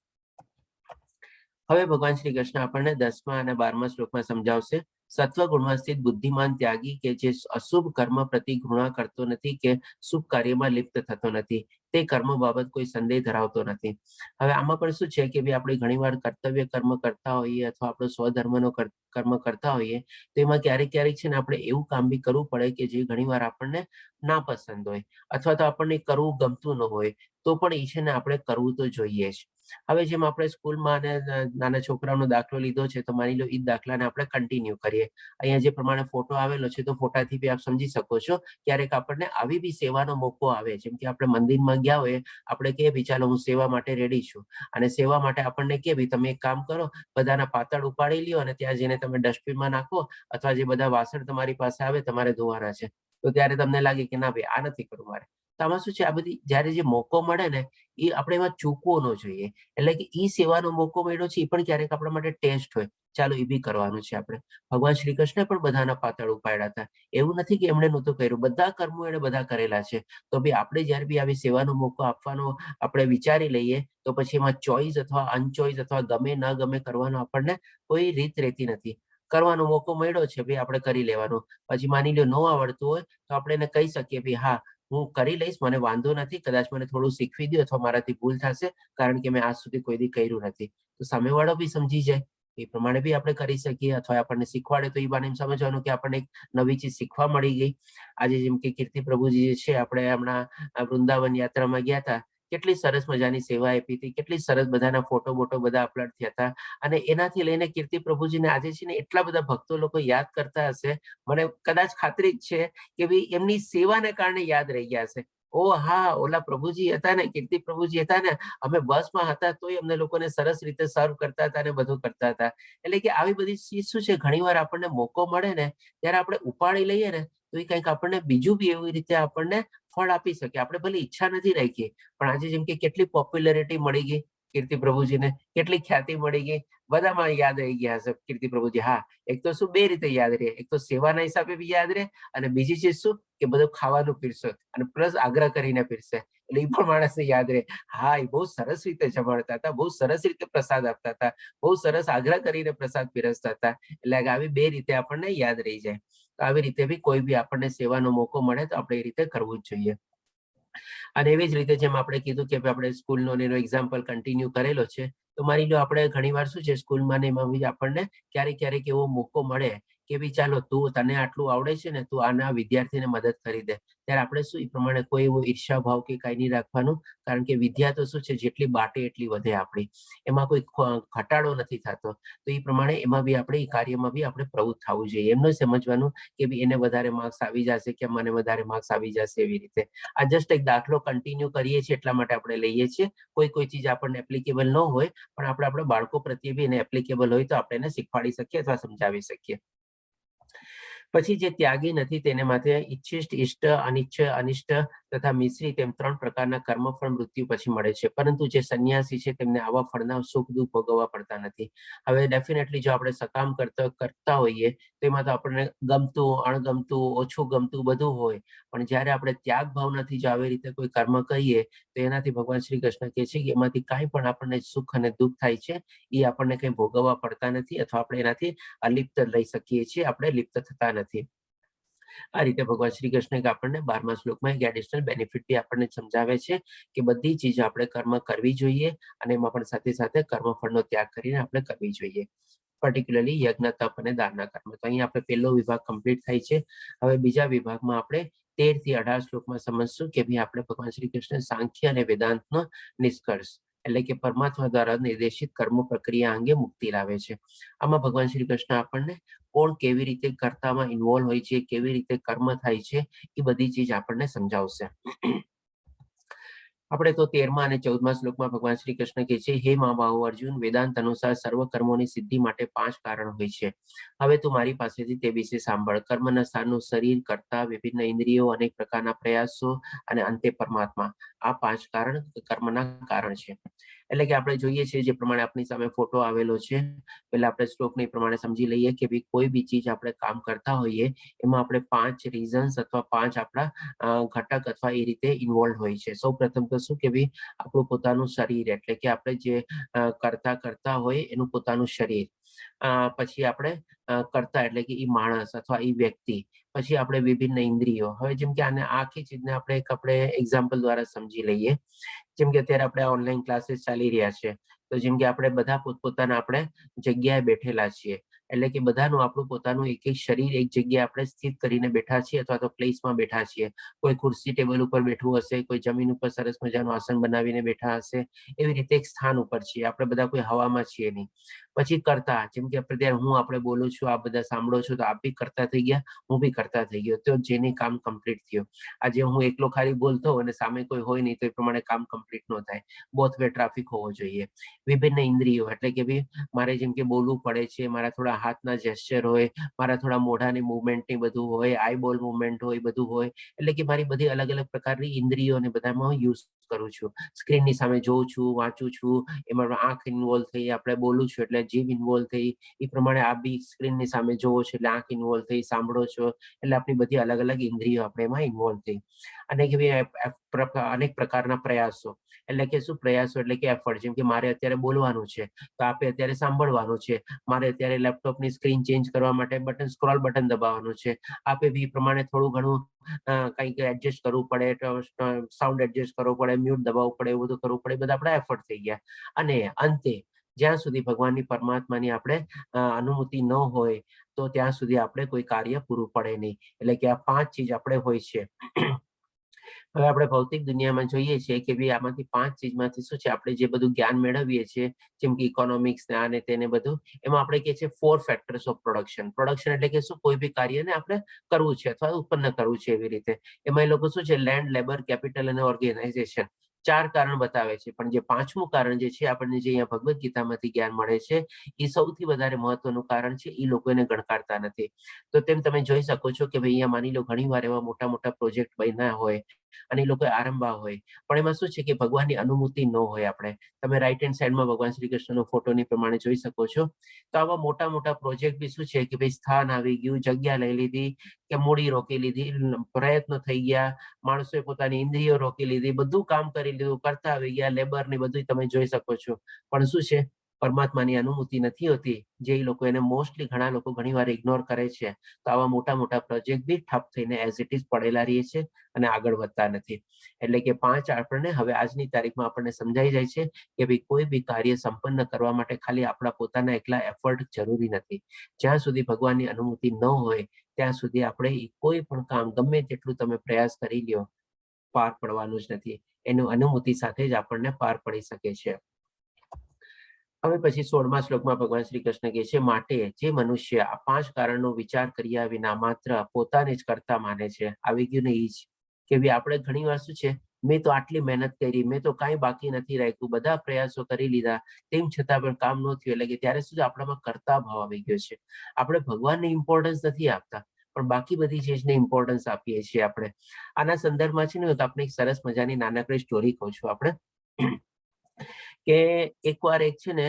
હવે ભગવાન શ્રી કૃષ્ણ આપણને 10મા અને 12મા શ્લોકમાં સમજાવશે, સત્વગુણમાં સ્થિત બુદ્ધિમાન ત્યાગી કે જે અશુભ કર્મ પ્રતિ ઘૃણા કરતો નથી કે શુભ કાર્યમાં લિપ્ત થતો નથી, તે કર્મ બાબત કોઈ સંદેહ ધરાવતો નથી. હવે આમાં પણ શું છે કે ભાઈ આપણે ઘણીવાર કર્તવ્ય કર્મ કરતા હોઈએ અથવા આપણો સ્વધર્મનો કર્મ કરતા હોઈએ, તો એમાં ક્યારેક ક્યારેક છે ને આપણે એવું કામ બી કરવું પડે કે જે ઘણીવાર આપણને ના પસંદ હોય, અથવા તો આપણને કરવું ગમતું ન હોય, તો પણ એ છે ને આપણે કરવું તો જોઈએ જ. હવે જેમ આપણે સ્કૂલમાં નાના છોકરાઓનો દાખલો લીધો છે, તો માની લો એ દાખલાને આપણે કન્ટિન્યુ કરીએ. અહીંયા જે પ્રમાણે ફોટો આવેલો છે, તો ફોટાથી બી આપ સમજી શકો છો, ક્યારેક આપણને આવી બી સેવાનો મોકો આવે, જેમ કે આપણે મંદિરમાં ગયા હોય, આપણે કે ભી ચાલો હું સેવા માટે રેડી છું, અને સેવા માટે આપણને કે ભી તમે એક કામ કરો, બધાના પાતળ ઉપાડી લ્યો અને ત્યાં જઈને તમે ડસ્ટબિનમાં નાખો, અથવા જે બધા વાસણ તમારી પાસે આવે તમારે ધોવાના છે, તો ત્યારે તમને લાગે કે ના ભાઈ આ નથી કરવું મારે. તો આમાં શું છે, આ બધી જયારે જે મોકો મળે ને એ આપણે એમાં ચૂકવો ન જોઈએ. એટલે કે ઈ સેવાનો મોકો મળ્યો છે, એ પણ ક્યારેક આપણા માટે ટેસ્ટ હોય, ચાલો એ બી કરવાનું છે આપણે. ભગવાન શ્રી કૃષ્ણ પણ બધાના પાતળ ઉપાડ્યા હતા, એવું નથી કે એમણે નહોતું કર્યું, બધા કર્મો એને બધા કરેલા છે. તો બી આપણે જયારે બી આવી સેવાનો મોકો આપવાનો આપણે વિચારી લઈએ, તો પછી એમાં ચોઈસ અથવા અનચોઈસ અથવા ગમે ન ગમે કરવાનો આપણને કોઈ રીત રહેતી નથી. કરવાનો મોકો મળ્યો છે ભાઈ આપણે કરી લેવાનો. પછી માની લો ન આવડતું હોય તો આપણે એને કહી શકીએ ભાઈ હા હું કરી લઈશ, મને વાંધો નથી, કદાચ મને થોડું શીખવી દો અથવા મારાથી ભૂલ થશે, કારણ કે મેં આજ સુધી કોઈ દી કર્યું નથી. તો સામેવાળો બી સમજી જાય, એ પ્રમાણે બી આપણે કરી શકીએ, અથવા આપણને શીખવાડે તો એ બાને સમજવાનું કે આપણને એક નવી ચીજ શીખવા મળી ગઈ. આજે જેમ કે કીર્તિ પ્રભુજી જે છે, આપણે હમણાં વૃંદાવન યાત્રામાં ગયા હતા, કેટલી સરસ મજાની સેવા આપી હતી, કેટલી સરસ બધાના ફોટો બોટો બધા અપલોડ થયા હતા, અને એનાથી લઈને કીર્તિ પ્રભુજીને આજે છે ને એટલા બધા ભક્તો લોકો યાદ કરતા હશે, મને કદાચ ખાતરી જ છે કે ભાઈ એમની સેવાને કારણે યાદ રહી ગયા હશે. ઓ હા, ઓલા પ્રભુજી હતા ને, કીર્તિ પ્રભુજી હતા ને, અમે બસમાં હતા તોય અમને લોકોને સરસ રીતે સર્વ કરતા હતા ને બધું કરતા હતા. એટલે કે આવી બધી ચીજ શું છે, ઘણીવાર આપણને મોકો મળે ને ત્યારે આપણે ઉપાડી લઈએ ને તો એ કંઈક આપણને બીજું બી એવી રીતે આપણને ફળ આપી શકે. આપણે ભલે ઈચ્છા નથી રાખી, પણ આજે જેમ કે કેટલી પોપ્યુલરિટી મળી ગઈ કીર્તિ પ્રભુજીને, કેટલી ખ્યાતિ મળી ગઈ, બધામાં યાદ રહી ગયા હશે કીર્તિ પ્રભુજી. હા, એક તો શું બે રીતે યાદ રહે, એક તો સેવાના હિસાબે બી યાદ રહે, અને બીજી ચીજ શું કે બધું ખાવાનું પીરસો અને પ્લસ આગ્રહ કરીને પીરસે, એટલે એ પણ માણસને યાદ રહે. હા, એ બહુ સરસ રીતે જમાડતા હતા, બહુ સરસ રીતે પ્રસાદ આપતા હતા, બહુ સરસ આગ્રહ કરીને પ્રસાદ પીરસતા હતા. એટલે આવી બે રીતે આપણને યાદ રહી જાય. તો આવી રીતે બી કોઈ બી આપણને સેવાનો મોકો મળે તો આપણે એ રીતે કરવું જ જોઈએ. અને એવી જ રીતે જેમ આપણે કીધું કે આપણે સ્કૂલનો એનો એક્ઝામ્પલ કન્ટિન્યુ કરેલો છે, તો માની લો આપણે ઘણીવાર શું છે સ્કૂલમાં ને એમાં બી આપણને ક્યારેક ક્યારેક એવો મોકો મળે કે ભાઈ ચાલો તું તને આટલું આવડે છે ને, તું આના વિદ્યાર્થીને મદદ કરી દે, ત્યારે આપણે શું એ પ્રમાણે કોઈ એવો ઈર્ષા ભાવ કે કઈ નહીં રાખવાનું, કારણ કે વિદ્યા તો શું છે જેટલી બાટે એટલી વધે આપણી, એમાં કોઈ ઘટાડો નથી થતો. તો એ પ્રમાણે એમાં બી આપણે એ કાર્યમાં બી આપણે પ્રવૃત્ત થવું જોઈએ. એમ ન સમજવાનું કે ભાઈ એને વધારે માર્ક્સ આવી જશે કે મને વધારે માર્ક્સ આવી જશે એવી રીતે. આ જસ્ટ એક દાખલો કન્ટિન્યુ કરીએ છીએ એટલા માટે આપણે લઈએ છીએ. કોઈ ચીજ આપણને એપ્લિકેબલ ન હોય, પણ આપણે આપણા બાળકો પ્રત્યે બી એને એપ્લિકેબલ હોય તો આપણે એને શીખવાડી શકીએ અથવા સમજાવી શકીએ. પછી જે ત્યાગી નથી તેને માટે ઈચ્છિષ્ટ, ઇષ્ટ, અનિષ્ટ તથા મિશ્રિત એમ 3 પ્રકારના કર્મફળ મૃત્યુ પછી મળે છે. પરંતુ જે સંન્યાસી છે તેમને આવા ફળના સુખ દુઃખ ભોગવવા પડતા નથી. હવે ડેફિનેટલી જો આપણે સકામ કરતા હોઈએ તેમાં તો આપણને ગમતું, અણગમતું, ઓછું ગમતું બધું હોય, પણ જ્યારે આપણે ત્યાગ ભાવનાથી જો આવી રીતે કોઈ કર્મ કરીએ તો એનાથી ભગવાન શ્રી કૃષ્ણ કહે છે કે એમાંથી કાંઈ પણ આપણને સુખ અને દુઃખ થાય છે એ આપણને કંઈ ભોગવવા પડતા નથી, અથવા આપણે એનાથી અલિપ્ત રહી શકીએ છીએ, આપણે લિપ્ત થતા નથી. આ રીતે ભગવાન શ્રી કૃષ્ણ આપણને 12મા શ્લોકમાં એક એડિશનલ બેનિફિટ બી આપણને સમજાવે છે કે બધી ચીજ આપણે કર્મ કરવી જોઈએ અને એમાં પણ સાથે સાથે કર્મફળનો ત્યાગ કરીને આપણે કરવી જોઈએ. પર્ટિક્યુલરલી યજ્ઞ, તપ અને દાનના કર્મ. તો અહીં આપણે પહેલો વિભાગ કમ્પ્લીટ થાય છે. હવે બીજા વિભાગમાં આપણે 13 થી 18 શ્લોકમાં સમજશું કે ભાઈ આપણે ભગવાન શ્રી કૃષ્ણ સાંખ્ય અને વેદાંતનો નિષ્કર્ષ એટલે કે પરમાત્મા દ્વારા નિર્દેશિત કર્મ પ્રક્રિયા અંગે મુક્તિ લાવે છે. આમાં ભગવાન શ્રી કૃષ્ણ આપણને કોણ કેવી રીતે કર્તામાં ઇન્વોલ્વ હોય છે, કેવી રીતે કર્મ થાય છે, એ બધી ચીજ આપણને સમજાવશે. આપણે તો 13મા અને 14મા શ્લોકમાં ભગવાન શ્રી કૃષ્ણ કહે છે, હે મહાબાહુ અર્જુન, વેદાંત અનુસાર સર્વ કર્મોની સિદ્ધિ માટે 5 કારણ હોય છે. હવે તું મારી પાસેથી તે વિશે સાંભળ. કર્મના સ્થાનનું શરીર, કર્તા, વિભિન્ન ઇન્દ્રિયો, અનેક પ્રકારના પ્રયાસો અને અંતે પરમાત્મા. આ 5 કારણ કર્મના કારણ છે. એટલે કે આપણે જોઈએ છીએ જે પ્રમાણે આપણી સામે ફોટો આવેલો છે, પહેલા આપણે શ્લોકની પ્રમાણે સમજી લઈએ કે ભાઈ કોઈ બી ચીજ આપણે કામ કરતા હોઈએ એમાં આપણે 5 રીઝન્સ અથવા 5 આપણા ઘટક અથવા એ રીતે ઇન્વોલ્વ હોય છે. સૌ પ્રથમ તો શું કે ભાઈ આપણું પોતાનું શરીર, એટલે કે આપણે જે કરતા હોય એનું પોતાનું શરીર. પછી આપણે કરતા એટલે કે એ માણસ અથવા એ વ્યક્તિ. પછી આપણે વિભિન્ન ઇન્દ્રિયો. હવે જેમ કે આને આખી ચીજને આપણે એક્ઝામ્પલ દ્વારા સમજી લઈએ. જેમ કે અત્યારે આપણે ઓનલાઈન ક્લાસીસ ચાલી રહ્યા છે, તો જેમ કે આપણે બધા પોતપોતાના આપણે જગ્યાએ બેઠેલા છીએ, એટલે કે બધાનું આપણું પોતાનું એક એક શરીર એક જગ્યાએ આપણે સ્થિત કરીને બેઠા છીએ અથવા તો પ્લેસમાં બેઠા છીએ. કોઈ ખુરશી ટેબલ ઉપર બેઠું હશે, કોઈ જમીન ઉપર સરસ મજાનું આસન બનાવીને બેઠા હશે, એવી રીતે એક સ્થાન ઉપર છીએ. આપણે બધા કોઈ હવામાં છીએ નહીં. પછી કરતા, જેમ કે આપણે બોલું છું, આપ બધા સાંભળો છો, તો આપ બી કરતા થઈ ગયા, હું બી કરતા થઈ ગયો, તો જેને કામ કમ્પ્લીટ થયું. આજે હું એકલો ખાલી બોલતો અને સામે કોઈ હોય નહીં તો એ પ્રમાણે કામ કમ્પ્લીટ ન થાય. બોથ વે ટ્રાફિક હોવો જોઈએ. વિભિન્ન ઇન્દ્રિયો એટલે કે ભાઈ મારે જેમ કે બોલવું પડે છે, મારા થોડા હાથના જેસ્ચર હોય, મારા થોડા મોઢાની મુવમેન્ટ ની બધું હોય, આઈબોલ મુવમેન્ટ હોય, બધું હોય. એટલે કે મારી બધી અલગ અલગ પ્રકારની ઇન્દ્રિયો અને બધામાં યુઝ કરું છું. સ્ક્રીનની સામે જોઉં છું, વાંચું છું, એમાં આંખ ઇન્વોલ્વ થઈ, આપણે બોલું છું એટલે જીભ ઇન્વોલ્વ થઈ, એ પ્રમાણે આ બી સ્ક્રીનની સામે જોવો છો એટલે આંખ ઇન્વોલ્વ થઈ, સાંભળો છો એટલે આપણી બધી અલગ અલગ ઇન્દ્રિયો આપણે એમાં ઇન્વોલ્વ થઈ. અને અનેક પ્રકારના પ્રયાસો એટલે કે શું પ્રયાસો એટલે કે એફર્ટ. જેમ કે મારે અત્યારે બોલવાનું છે તો આપે અત્યારે સાંભળવાનું છે, મારે અત્યારે લેપટોપની સ્ક્રીન ચેન્જ કરવા માટે સ્ક્રોલ બટન દબાવવાનું છે, આપે બી પ્રમાણે થોડું ઘણું કંઈક એડજસ્ટ કરવું પડે, સાઉન્ડ એડજસ્ટ કરવું પડે, મ્યુટ દબાવવું પડે, એવું બધું કરવું પડે, બધા આપણા એફર્ટ થઈ ગયા. અને અંતે જ્યાં સુધી ભગવાનની પરમાત્માની આપણે અનુમતિ ન હોય તો ત્યાં સુધી આપણે કોઈ કાર્ય પૂરું પડે નહીં. એટલે કે આ 5 ચીજ આપણે હોય છે. હવે આપણે ભૌતિક દુનિયામાં જોઈએ છીએ કે ભાઈ આમાંથી 5 ચીજમાંથી શું છે, આપણે જે બધું જ્ઞાન મેળવીએ છીએ, જેમ કે ઇકોનોમિક્સ અને તેને બધું, એમાં આપણે કહે છે 4 ફેક્ટર્સ ઓફ પ્રોડક્શન. પ્રોડક્શન એટલે કે શું, કોઈ બી કાર્યને આપણે કરવું છે અથવા ઉત્પન્ન કરવું છે એવી રીતે. એમાં એ લોકો શું છે, લેન્ડ, લેબર, કેપિટલ અને ઓર્ગેનાઇઝેશન 4 કારણ બતાવે છે. પણ જે 5મું કારણ જે છે આપણને જે અહીંયા ભગવદ્ ગીતામાંથી જ્ઞાન મળે છે, એ સૌથી વધારે મહત્વનું કારણ છે. એ લોકો એને ગણકારતા નથી. તો તેમ તમે જોઈ શકો છો કે ભાઈ અહીંયા માની લો ઘણી વાર એવા મોટા મોટા પ્રોજેક્ટ બન્યા હોય અને એ લોકો આરંભા હોય, પણ એમાં શું છે કે ભગવાનની અનુમતિ ન હોય. આપણે તમે રાઈટ હેન્ડ સાઈડમાં ભગવાન શ્રી કૃષ્ણનો ફોટોની પ્રમાણે જોઈ શકો છો. તો આવા મોટા મોટા પ્રોજેક્ટ બી શું છે કે ભાઈ સ્થાન આવી ગયું, જગ્યા લઈ લીધી કે મૂડી રોકી લીધી, પ્રયત્ન થઈ ગયા, માણસોએ પોતાની ઇન્દ્રિયો રોકી લીધી, બધું કામ કરી લીધું, કરતા આવી ગયા, લેબર ને બધું તમે જોઈ શકો છો. પણ શું છે, પરમાત્માની અનુમતિ નથી હોતી, જે લોકો એને મોસ્ટલી ઘણા લોકો ઘણી વાર ઇગ્નોર કરે છે. તો આવા મોટા મોટા પ્રોજેક્ટ બી ઠપ થઈને એઝ ઇટ ઇઝ પડેલા રહે છે અને આગળ વધતા નથી. એટલે કે 5 આપણને હવે આજની તારીખમાં આપણને સમજાઈ જાય છે કે ભાઈ કોઈ બી કાર્ય સંપન્ન કરવા માટે ખાલી આપણા પોતાના એકલા એફર્ટ જરૂરી નથી. જ્યાં સુધી ભગવાનની અનુમતિ ન હોય ત્યાં સુધી આપણે કોઈ પણ કામ ગમે તેટલું તમે પ્રયાસ કરી લ્યો, પાર પડવાનું જ નથી. એનું અનુમતિ સાથે જ આપણને પાર પડી શકે છે. હવે પછી 16મા શ્લોકમાં ભગવાન શ્રી કૃષ્ણ કહે છે, માટે જે મનુષ્ય આ 5 કારણનો વિચાર કર્યા વિના માત્ર પોતાને જ કરતા માને છે. આવી ગયું ને એ જ કે ભાઈ આપણે ઘણી વાર શું છે, મેં તો આટલી મહેનત કરી, મેં તો કાંઈ બાકી નથી રાખ્યું, બધા પ્રયાસો કરી લીધા, તેમ છતાં પણ કામ ન થયું. એટલે કે ત્યારે શું છે, આપણામાં કરતા ભાવ આવી ગયો છે. આપણે ભગવાનને ઇમ્પોર્ટન્સ નથી આપતા, પણ બાકી બધી ચીજને ઇમ્પોર્ટન્સ આપીએ છીએ આપણે. આના સંદર્ભમાં છે ને તો આપણે એક સરસ મજાની નાનકડી સ્ટોરી કહું છું આપણે કે એકવાર એક છે ને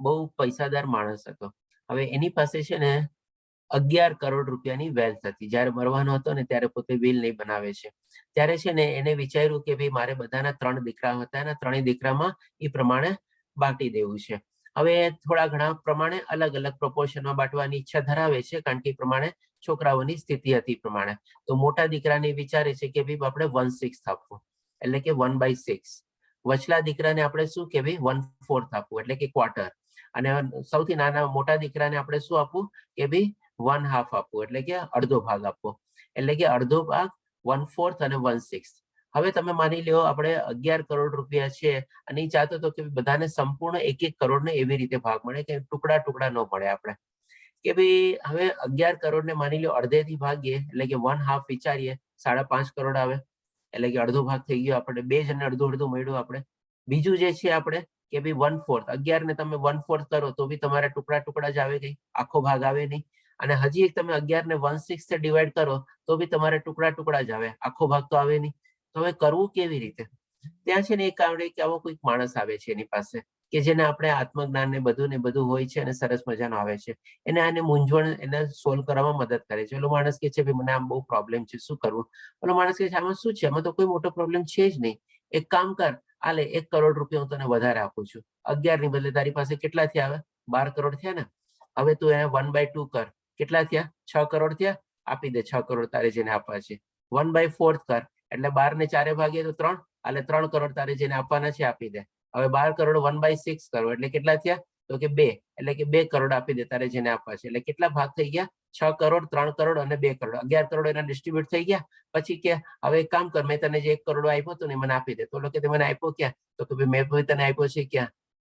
બહુ પૈસાદાર માણસ હતો. હવે એની પાસે છે ને 11 કરોડ રૂપિયાની વેલ્થ હતી. જયારે મરવાનો હતો ને ત્યારે પોતે વિલ નહીં બનાવે છે. ત્યારે છે ને એને વિચાર્યું કે ભાઈ મારે બધાના 3 દીકરા હતા અને 3 દીકરામાં એ પ્રમાણે બાંટી દેવું છે. હવે થોડા ઘણા પ્રમાણે અલગ અલગ પ્રોપોર્શનમાં બાંટવાની ઈચ્છા ધરાવે છે, કારણ કે એ પ્રમાણે છોકરાઓની સ્થિતિ હતી પ્રમાણે. તો મોટા દીકરાને વિચારે છે કે ભાઈ આપણે 1/6 આપવું, એટલે કે 1/6. વચલા દીકરાને આપણે શું કે ભાઈ 1/4 આપવું, એટલે કે ક્વાર્ટર. અને સૌથી નાના મોટા દીકરાને આપણે શું આપવું કે ભાઈ 1/2 આપવું, એટલે કે અડધો ભાગ આપવો. એટલે કે અડધો ભાગ, 1/4 અને 1/6. હવે તમે માની લો આપણે 11 કરોડ રૂપિયા છે અને એ ચાહતો હતો કે બધાને સંપૂર્ણ 1-1 કરોડ ને એવી રીતે ભાગ મળે કે ટુકડા ટુકડા ન પડે આપણે. કે ભાઈ હવે 11 કરોડ ને માની લો અડધેથી ભાગીએ, એટલે કે 1/2 વિચારીએ, 5.5 કરોડ આવે. એટલે કે અડધો ભાગ થઈ ગયો આપણે, 2 જણને અડધું અડધું મળ્યું આપણે. બીજું જે છે આપણે કે ભાઈ 1/4, 11 ને તમે 1/4 કરો તો બી તમારે ટુકડા ટુકડા જ આવે ગઈ, આખો ભાગ આવે નહીં. અને હજી એક તમે 11 ને 1/6 થી ડિવાઈડ કરો તો બી તમારે ટુકડા ટુકડા જ આવે, આખો ભાગ તો આવે નહીં. તો હવે કરવું કેવી રીતે? ત્યાં છે ને એક આવડે કે આવો કોઈક માણસ આવે છે એની પાસે કે જેને આપણે આત્મજ્ઞાન ને બધું હોય છે અને સરસ મજાનો આવે છે. એને આને મૂંઝવણ એને સોલ્વ કરવામાં મદદ કરે છે. પેલો માણસ કે છે ભાઈ મને આમ બહુ પ્રોબ્લેમ છે, શું કરવું? પેલો માણસ કે છે આમાં શું છે, આમાં તો કોઈ મોટો પ્રોબ્લેમ છે જ નહીં. એક કામ કર, આલે 1 કરોડ રૂપિયા હું તને વધારે આપું છું. 11 ની બદલે તારી પાસે કેટલા થયા? હવે 12 કરોડ થયા ને. હવે તું એને 1/2 કર, કેટલા થયા? 6 કરોડ થયા. આપી દે 6 કરોડ તારે જેને આપવા છે. 1/4 કર, એટલે 12 ને 4 ભાગીએ તો 3, એટલે 3 કરોડ તારે જેને આપવાના છે આપી દે. હવે 12 કરોડ 1/6 કરો એટલે કેટલા થયા? તો કે 2, એટલે કે 2 કરોડ આપી દે તારે જેને આપવા છે. એટલે કેટલા ભાગ થઈ ગયા? 6 કરોડ, 3 કરોડ અને 2 કરોડ. 11 કરોડ એના ડિસ્ટ્રીબ્યુટ થઈ ગયા. પછી કે હવે એક કામ કર, મેં તને જે 1 કરોડ આપ્યો હતો ને મને આપી દે. તો લોકો કે મને આપ્યો ક્યાં? તો કે મેં તને આપ્યો છે ક્યાં?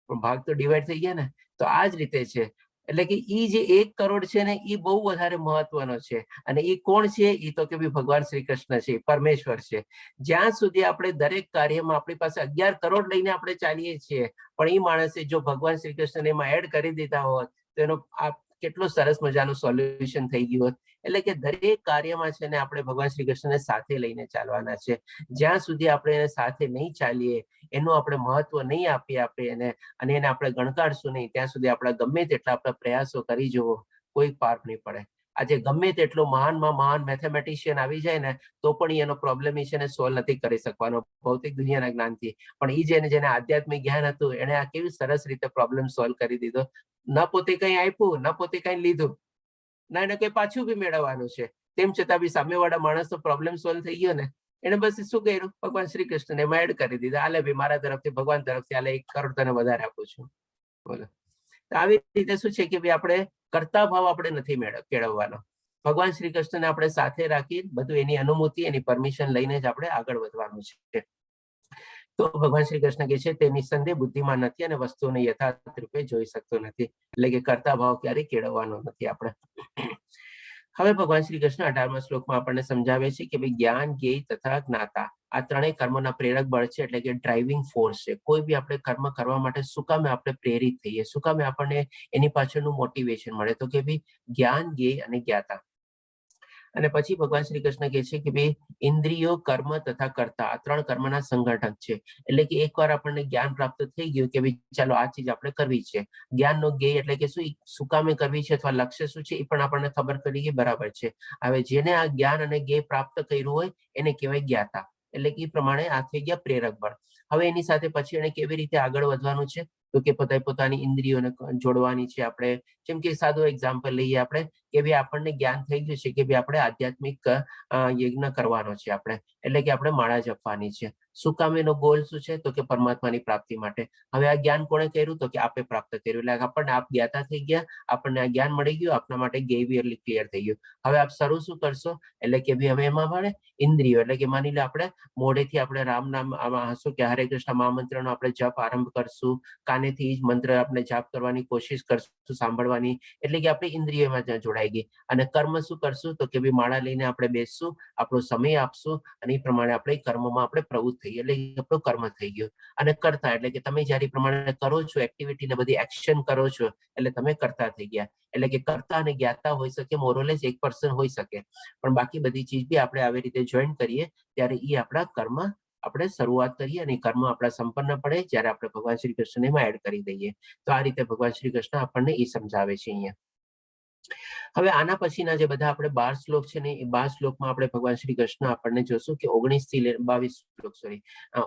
પણ ભાગ તો ડિવાઈડ થઈ ગયા ને. તો આ જ રીતે છે. એટલે કે ઈ જે 1 કરોડ છે ને એ બહુ વધારે મહત્વનો છે. અને એ કોણ છે? એ તો કે ભગવાન શ્રી કૃષ્ણ છે, પરમેશ્વર છે. જ્યાં સુધી આપણે દરેક કાર્યમાં આપણી પાસે 11 કરોડ લઈને આપણે ચાલીએ છીએ, પણ એ માણસે જો ભગવાન શ્રી કૃષ્ણને એમાં એડ કરી દીધા હોત તો એનો આ કેટલું સરસ મજાનું સોલ્યુશન થઈ ગયું હોત. એટલે કે દરેક કાર્યમાં છે ને આપણે ભગવાન શ્રી કૃષ્ણને સાથે લઈને ચાલવાના છે. જ્યાં સુધી આપણે એને સાથે નહીં ચાલીએ, એનું આપણે મહત્વ નહીં આપીએ આપણે એને, અને એને આપણે ગણકારશું નહીં, ત્યાં સુધી આપણા ગમે તેટલા આપણા પ્રયાસો કરી જુઓ, કોઈ પાર નહીં પડે. આજે ગમે તેટલો મહાન મેથેમેટિશિયન આવી જાય ને તો પણ એનો પ્રોબ્લેમ છે ને સોલ્વ નથી કરી શકવાનો ભૌતિક દુનિયાના જ્ઞાનથી. પણ જેને આધ્યાત્મિક જ્ઞાન હતું એને આ કેવી સરસ રીતે પ્રોબ્લેમ સોલ્વ કરી દીધો. ન પોતે કઈ આપ્યું, ન પોતે કઈ લીધું, ના એને કઈ પાછું બી મેળવવાનું છે. તેમ છતાં બી સામેવાળા માણસનો પ્રોબ્લેમ સોલ્વ થઈ ગયો ને. એને બસ શું કર્યું? ભગવાન શ્રી કૃષ્ણને એમાં એડ કરી દીધા. આલે ભાઈ મારા તરફથી, ભગવાન તરફથી આલે 1 કરોડ તને વધારે આપું છું. બોલો. આવી રીતે શું છે કે ભાઈ આપણે કરતા ભાવ આપણે નથી કેળવવાનો. ભગવાન શ્રી કૃષ્ણને આપણે સાથે રાખી બધું એની અનુમતિ, એની પરમિશન લઈને જ આપણે આગળ વધવાનું છે. તો ભગવાન શ્રી કૃષ્ણ કે છે તે નિસંદેહ બુદ્ધિમાન નથી અને વસ્તુને યથાર્થ રૂપે જોઈ શકતો નથી. એટલે કે કરતા ભાવ ક્યારેય કેળવવાનો નથી આપણે. હવે ભગવાન શ્રી કૃષ્ણ 18મા શ્લોકમાં આપણને સમજાવે છે કે ભાઈ જ્ઞાન, જ્ઞેય તથા જ્ઞાતા આ ત્રણેય કર્મોના પ્રેરક બળ છે, એટલે કે ડ્રાઇવિંગ ફોર્સ છે. કોઈ બી આપણે કર્મ કરવા માટે શું કામે આપણે પ્રેરિત થઈએ, શું કામે આપણને એની પાછળનું મોટિવેશન મળે? તો કે ભાઈ જ્ઞાન, જ્ઞેય અને જ્ઞાતા. અને પછી ભગવાન શ્રી કૃષ્ણ કહે છે કે ભાઈ ઇન્દ્રિયો, કર્મ તથા કર્તા આ 3 કર્મના સંગઠક છે. એટલે કે એકવાર આપણને જ્ઞાન પ્રાપ્ત થઈ ગયું કે ભાઈ ચાલો આ ચીજ આપણે કરવી છે. જ્ઞાનનો જ્ઞેય એટલે કે શું કામે કરવી છે અથવા લક્ષ્ય શું છે એ પણ આપણને ખબર પડી ગઈ, બરાબર છે. હવે જેને આ જ્ઞાન અને જ્ઞેય પ્રાપ્ત કર્યું હોય એને કહેવાય જ્ઞાતા. એટલે કે એ પ્રમાણે આ થઈ ગયા પ્રેરક બળ. હવે એની સાથે પછી એને કેવી રીતે આગળ વધવાનું છે? તો કે પોતાની ઇન્દ્રિયોને જોડવાની છે આપણે. જેમ કે સાદું એક્ઝામ્પલ લઈએ આપણે કે ભાઈ આપણને જ્ઞાન થઈ ગયું છે કે ભાઈ આપણે આધ્યાત્મિક યજ્ઞ કરવાનો છે આપણે, એટલે કે આપણે માળા જપવાની છે. શું કામ? એનો ગોલ શું છે? તો કે પરમાત્માની પ્રાપ્તિ માટે. હવે આ જ્ઞાન કોણે કર્યું? તો કે આપે પ્રાપ્ત કર્યું. એટલે આપણને આપ જ્ઞાતા થઈ ગયા, આપણને આ જ્ઞાન મળી ગયું, આપણા માટે ગેવિયરલી ક્લિયર થઈ ગયું. હવે આપ શરૂ શું કરશો? એટલે કે ભાઈ હવે એમાં મળે ઇન્દ્રિયો, એટલે કે માની લો આપણે મોઢેથી આપણે રામ નામ શું કે હરે કૃષ્ણ મહામંત્રનો આપણે જપ આરંભ કરશું, કાનેથી જ મંત્ર આપણે જાપ કરવાની કોશિશ કરશું, સાંભળવાની. એટલે કે આપણે ઇન્દ્રિયોમાં જોડાઈ ગઈ. અને કર્મ શું કરશું? તો કે ભાઈ માળા લઈને આપણે બેસશું, આપણો સમય આપશું અને એ પ્રમાણે આપણે કર્મમાં આપણે પ્રવૃત્ત થઈ ગયું, એટલે કે આપણું કર્મ થઈ ગયું. અને કર્તા એટલે કે તમે જ્યારે પ્રમાણે કરો છો એક્ટિવિટી ને બધી એક્શન કરો છો એટલે તમે કર્તા થઈ ગયા. એટલે કે કર્તા અને જ્ઞાતા હોઈ શકે, મોરલેસ એક પર્સન હોઈ શકે, પણ બાકી બધી ચીજ બી આપણે આવી રીતે જોઈન કરીએ ત્યારે એ આપણા કર્મ આપણે શરૂઆત કરીએ અને કર્મ આપણા સંપન્ન પડે જ્યારે આપણે ભગવાન શ્રી કૃષ્ણને એમાં એડ કરી દઈએ. તો આ રીતે ભગવાન શ્રી કૃષ્ણ આપણને એ સમજાવે છે અહીંયા. હવે આના પછીના જે બધા આપણે 12 શ્લોક છે ને એ 12 શ્લોકમાં આપણે ભગવાન શ્રી કૃષ્ણ આપણને જોશું કે 19 થી લઈને 22 શ્લોક, સોરી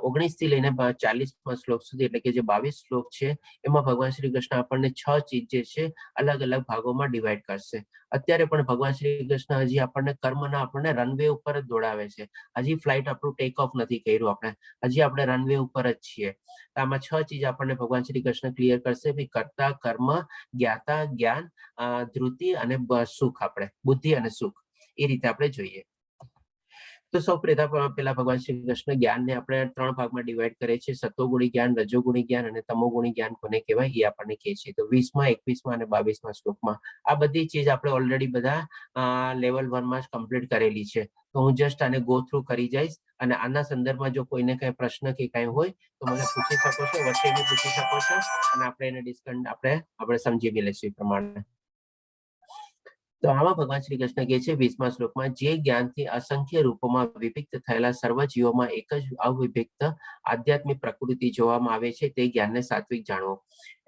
19 થી લઈને 40 શ્લોક સુધી, એટલે કે જે 22 શ્લોક છે એમાં ભગવાન શ્રી કૃષ્ણ આપણને 6 ચીજ જે છે અલગ અલગ ભાગોમાં ડિવાઈડ કરશે. અત્યારે પણ ભગવાન શ્રી કૃષ્ણ હજી આપણને કર્મના આપણને રનવે ઉપર જ દોડાવે છે. હજી ફ્લાઇટ આપણું ટેક ઓફ નથી કર્યું, આપણે હજી આપણે રનવે ઉપર જ છીએ. આમાં 6 ચીજ આપણને ભગવાન શ્રી કૃષ્ણ ક્લિયર કરશે, કર્તા, કર્મ, જ્ઞાતા, જ્ઞાન, ધૃતિ અને સુખ, આપણે બુદ્ધિ અને સુખ, એ રીતે આપણે જોઈએ. તો સૌ પહેલા ભગવાન શ્રી કૃષ્ણ જ્ઞાનને આપણે 3 ભાગમાં ડિવાઈડ કરે છે, સત્વગુણી જ્ઞાન, રજોગુણી જ્ઞાન અને તમોગુણી જ્ઞાન કોને કહેવાય એ આપણને કહે છે. તો 20માં, 21માં અને 22માં શ્લોકમાં આ બધી ચીજ આપણે ઓલરેડી બધા લેવલ 1માં જ કમ્પ્લીટ કરેલી છે. તો હું જસ્ટ આને ગો થ્રુ કરી જઈશ અને આના સંદર્ભમાં જો કોઈને કઈ પ્રશ્ન કે કઈ હોય તો મને પૂછી શકો છો, વચ્ચે બી પૂછી શકો છો અને આપણે એને ડિસ્કસ આપણે સમજી બી લઈશું એ પ્રમાણે. તો આમાં ભગવાન શ્રી કૃષ્ણ કહે છે 20મા શ્લોકમાં, જે જ્ઞાનથી અસંખ્ય રૂપોમાં વિભક્ત થયેલા સર્વ જીવોમાં એક જ અવિભક્ત આધ્યાત્મિક પ્રકૃતિ જોવામાં આવે છે તે જ્ઞાનને સાત્વિક જાણવો.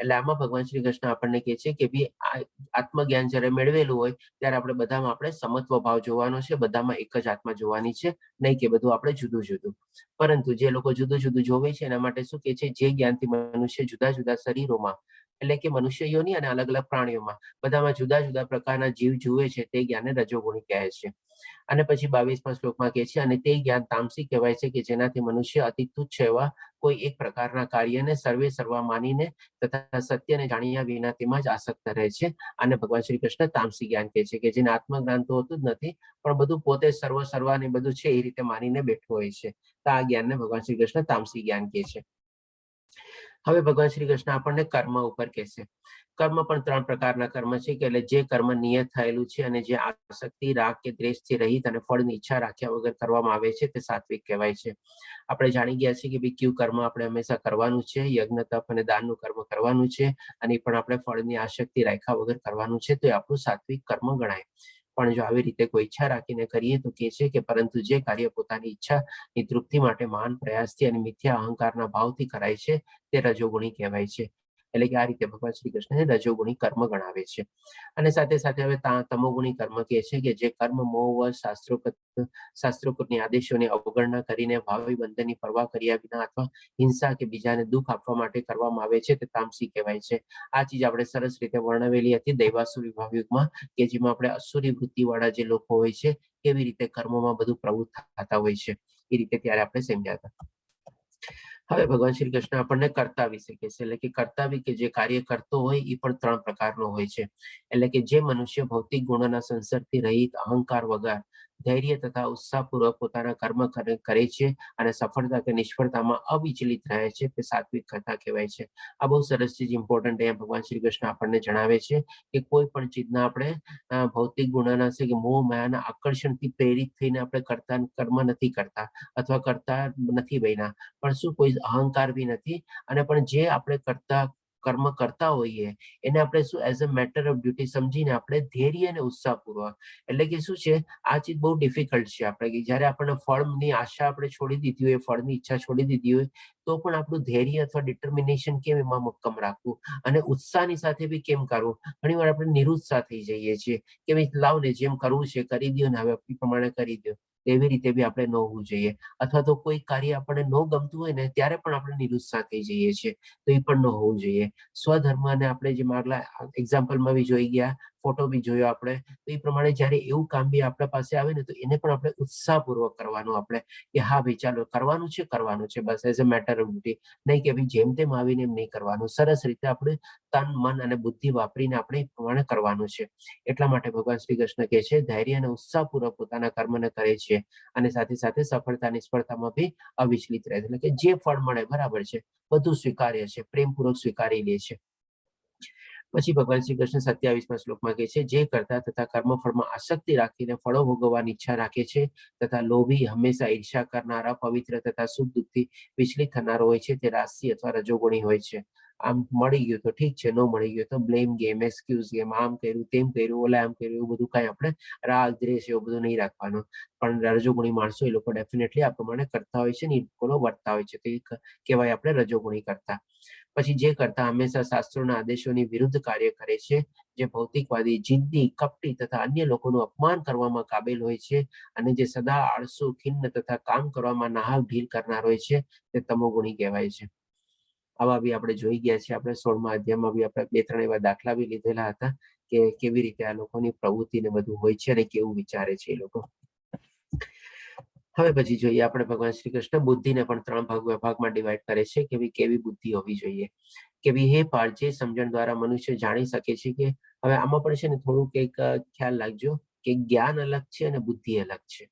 એટલે આમાં ભગવાન શ્રી કૃષ્ણ આપણને કહે છે કે ભાઈ આત્મજ્ઞાન જ્યારે મેળવેલું હોય ત્યારે આપણે બધામાં આપણે સમત્વ ભાવ જોવાનો છે, બધામાં એક જ આત્મા જોવાની છે, નહીં કે બધું આપણે જુદું જુદું. પરંતુ જે લોકો જુદું જુદું જોવે છે એના માટે શું કહે છે, જે જ્ઞાનથી મનુષ્ય જુદા જુદા શરીરોમાં એટલે કે મનુષ્ય યોની અને અલગ અલગ પ્રાણીઓમાં બધામાં જુદા જુદા પ્રકારના જીવ જુએ છે તે જ્ઞાનને રજોગુણી કહે છે. અને પછી 22મા શ્લોકમાં કહે છે, અને તે જ્ઞાન તામસી કહેવાય છે કે જેનાથી મનુષ્ય અતિ તુચ્છ એવા કોઈ એક પ્રકારના કાર્યને સર્વે સર્વા માનીને તથા સત્યને જાણ્યા વિના તેમાં જ આસક્ત રહે છે. અને ભગવાન શ્રી કૃષ્ણ તામસી જ્ઞાન કહે છે કે જેને આત્મજ્ઞાન તો હોતું જ નથી પણ બધું પોતે સર્વ સર્વાને બધું છે એ રીતે માનીને બેઠો હોય છે. તો આ જ્ઞાનને ભગવાન શ્રી કૃષ્ણ તામસી જ્ઞાન કહે છે. હવે ભગવાન શ્રી કૃષ્ણ આપણને કર્મ ઉપર કહેશે. કર્મ પણ 3 પ્રકારના કર્મ છે કે એટલે જે કર્મ નિયત થયેલું છે અને જે આસક્તિ, રાગ કે દ્વેષથી રહિત અને ફળની ઈચ્છા રાખ્યા વગર કરવામાં આવે છે તે સાત્વિક કહેવાય છે. આપણે જાણી ગયા છીએ કે ભાઈ કયું કર્મ આપણે હંમેશા કરવાનું છે, યજ્ઞ, તપ અને દાનનું કર્મ કરવાનું છે અને પણ આપણે ફળની આસક્તિ રાખ્યા વગર કરવાનું છે, તો એ આપણું સાત્વિક કર્મ ગણાય. પણ જો આવી રીતે કોઈ ઈચ્છા રાખીને કરીએ તો કહે છે કે પરંતુ જે કાર્ય પોતાની ઈચ્છાની તૃપ્તિ માટે મહાન પ્રયાસથી અને મિથ્યા અહંકારના ભાવથી કરાય છે તે રજોગુણી કહેવાય છે. એટલે કે આ રીતે ભગવાન શ્રી કૃષ્ણને રજોગુણી કર્મ ગણાવે છે. અને સાથે સાથે હવે તમોગુણી કર્મ કહે છે કે જે કર્મ મોહ, શાસ્ત્રોક્તની આદેશોની અવગણના કરીને ભાવિ બંધનની પરવા કર્યા વિના અથવા હિંસા કે બીજાને દુઃખ આપવા માટે કરવામાં આવે છે તે તામસી કહેવાય છે. આ ચીજ આપણે સરસ રીતે વર્ણવેલી હતી દૈવાસુરી ભાવયુગમાં, કે જેમાં આપણે અસુરી વૃત્તિવાળા જે લોકો હોય છે કેવી રીતે કર્મોમાં બધું પ્રવૃત્ત થતા હોય છે એ રીતે ત્યારે આપણે સમજ્યા હતા. હવે ભગવાન શ્રી કૃષ્ણ આપણને કર્તા વિશે કહે છે, એટલે કે કર્તાવી કે જે કાર્ય કરતો હોય એ પણ 3 પ્રકારનો હોય છે. એટલે કે જે મનુષ્ય ભૌતિક ગુણોના સંસર્ગથી રહિત અહંકાર વગર ધૈર્ય તથા ઉત્સાહપૂર્વક પોતાના કર્મ કરે છે અને સફળતા કે નિષ્ફળતામાં અવિચલિત રહે છે તે સાત્વિક કર્તા કહેવાય છે. આ બહુ સરસ ચીજ ઇમ્પોર્ટન્ટ અહીંયા ભગવાન શ્રી કૃષ્ણ આપણને જણાવે છે કે કોઈ પણ ચીજના આપણે ભૌતિક ગુણોના છે કે મોહ માયાના આકર્ષણથી પ્રેરિત થઈને આપણે કર્મ નથી કરતા અથવા કરતા નથી બન્યા, પણ શું કોઈ અહંકાર બી નથી અને પણ જે આપણે કર્મ કરતા હોઈએ એને આપણે શું as a matter of duty સમજીને આપણે ધૈર્ય અને ઉત્સાહપૂર્વક, એટલે કે શું છે આ ચીજ બહુ ડિફિકલ્ટ છે. આપણે કે જ્યારે આપણને ફળની આશા આપણે છોડી દીધી હોય, ફળની ઈચ્છા છોડી દીધી હોય તો પણ આપણું ધૈર્ય અથવા ડિટર્મિનેશન કેમ એમાં મક્કમ રાખવું અને ઉત્સાહની સાથે બી કેમ કરવું. ઘણી વાર આપણે નિરુત્સાહ થઈ જઈએ છીએ કે ભાઈ લાવ ને જેમ કરવું છે કરી દો ને હવે એ પ્રમાણે કરી દો, એવી રીતે બી આપણે ન હોવું જોઈએ. અથવા તો કોઈ કાર્ય આપણને ન ગમતું હોય ને ત્યારે પણ આપણે નિરુત્સાહ થઈ જઈએ છીએ, તો એ પણ ન હોવું જોઈએ. સ્વધર્મને આપણે જે આગલા એક્ઝામ્પલમાં બી જોઈ ગયા, ફોટો બી જોયો આપણે, તો એ પ્રમાણે જ્યારે એવું કામ બી આપણા પાસે આવે ને તો એને પણ આપણે ઉત્સાહપૂર્વક કરવાનું, આપણે કે હા ભાઈ ચાલો કરવાનું છે બસ as a matter of duty, નહીં કે ભાઈ જેમ તેમ આવીને એમ નહીં કરવાનું. સરસ રીતે આપણે તન, મન અને બુદ્ધિ વાપરીને આપણે એ પ્રમાણે કરવાનું છે. એટલા માટે ભગવાન શ્રી કૃષ્ણ કહે છે ધૈર્ય અને ઉત્સાહપૂર્વક પોતાના કર્મને કરે છે અને સાથે સાથે સફળતા નિષ્ફળતામાં બી અવિચલિત રહે છે. એટલે કે જે ફળ મળે બરાબર છે, બધું સ્વીકાર્ય છે, પ્રેમપૂર્વક સ્વીકારી લે છે. પછી ભગવાન શ્રી કૃષ્ણ 27મા શ્લોકમાં કહે છે, જે કરતા તથા કર્મફળમાં આસક્તિ રાખીને ફળો ભોગવવાની ઈચ્છા રાખે છે તથા લોભી, હંમેશા ઈર્ષા કરનારા, પવિત્ર તથા સુખ દુઃખથી વિચલિત થનારો હોય છે, તે રાશિ અથવા રજોગુણી હોય છે. આમ મળી ગયું તો ઠીક છે, ન મળી ગયું તો બ્લેમ ગેમ, એક્સક્યુઝ ગેમ, આમ કર્યું, તેમ કર્યું, ઓલા આમ કર્યું, એવું બધું કાંઈ આપણે રાગ દ્વેષ એવું બધું નહીં રાખવાનું. પણ રજોગુણી માણસો એ લોકો ડેફિનેટલી આ પ્રમાણે કરતા હોય છે ને એ લોકોનો વર્તા હોય છે, તો એ કહેવાય આપણે રજોગુણી કરતા. પછી જે કરતા હંમેશા શાસ્ત્રોના આદેશોની વિરુદ્ધ કાર્ય કરે છે, જે ભૌતિકવાદી, જિદ્દી, કપટી તથા અન્ય લોકોનું અપમાન કરવામાં કાબેલ હોય છે, અને જે સદા આળસુ, ખિન્ન તથા કામ કરવામાં નાહક ઢીલ કરનાર હોય છે, તે તમોગુણી કહેવાય છે. આવા બી આપણે જોઈ ગયા છે. આપણે 16મા અધ્યાયમાં બી આપણે 2-3 એવા દાખલા બી લીધેલા હતા કે કેવી રીતે આ લોકોની પ્રવૃત્તિ ને બધું હોય છે અને કેવું વિચારે છે એ લોકો. હવે પછી જોઈએ આપણે ભગવાન શ્રી કૃષ્ણ બુદ્ધિને પણ 3 ભાગમાં ડિવાઈડ કરે છે કે કેવી બુદ્ધિ હોવી જોઈએ. કે હે પાર્થ, જે સમજણ દ્વારા મનુષ્ય જાણી શકે છે કે, હવે આમાં પણ છે ને થોડુંક એક ખ્યાલ રાખજો કે જ્ઞાન અલગ છે અને બુદ્ધિ અલગ છે.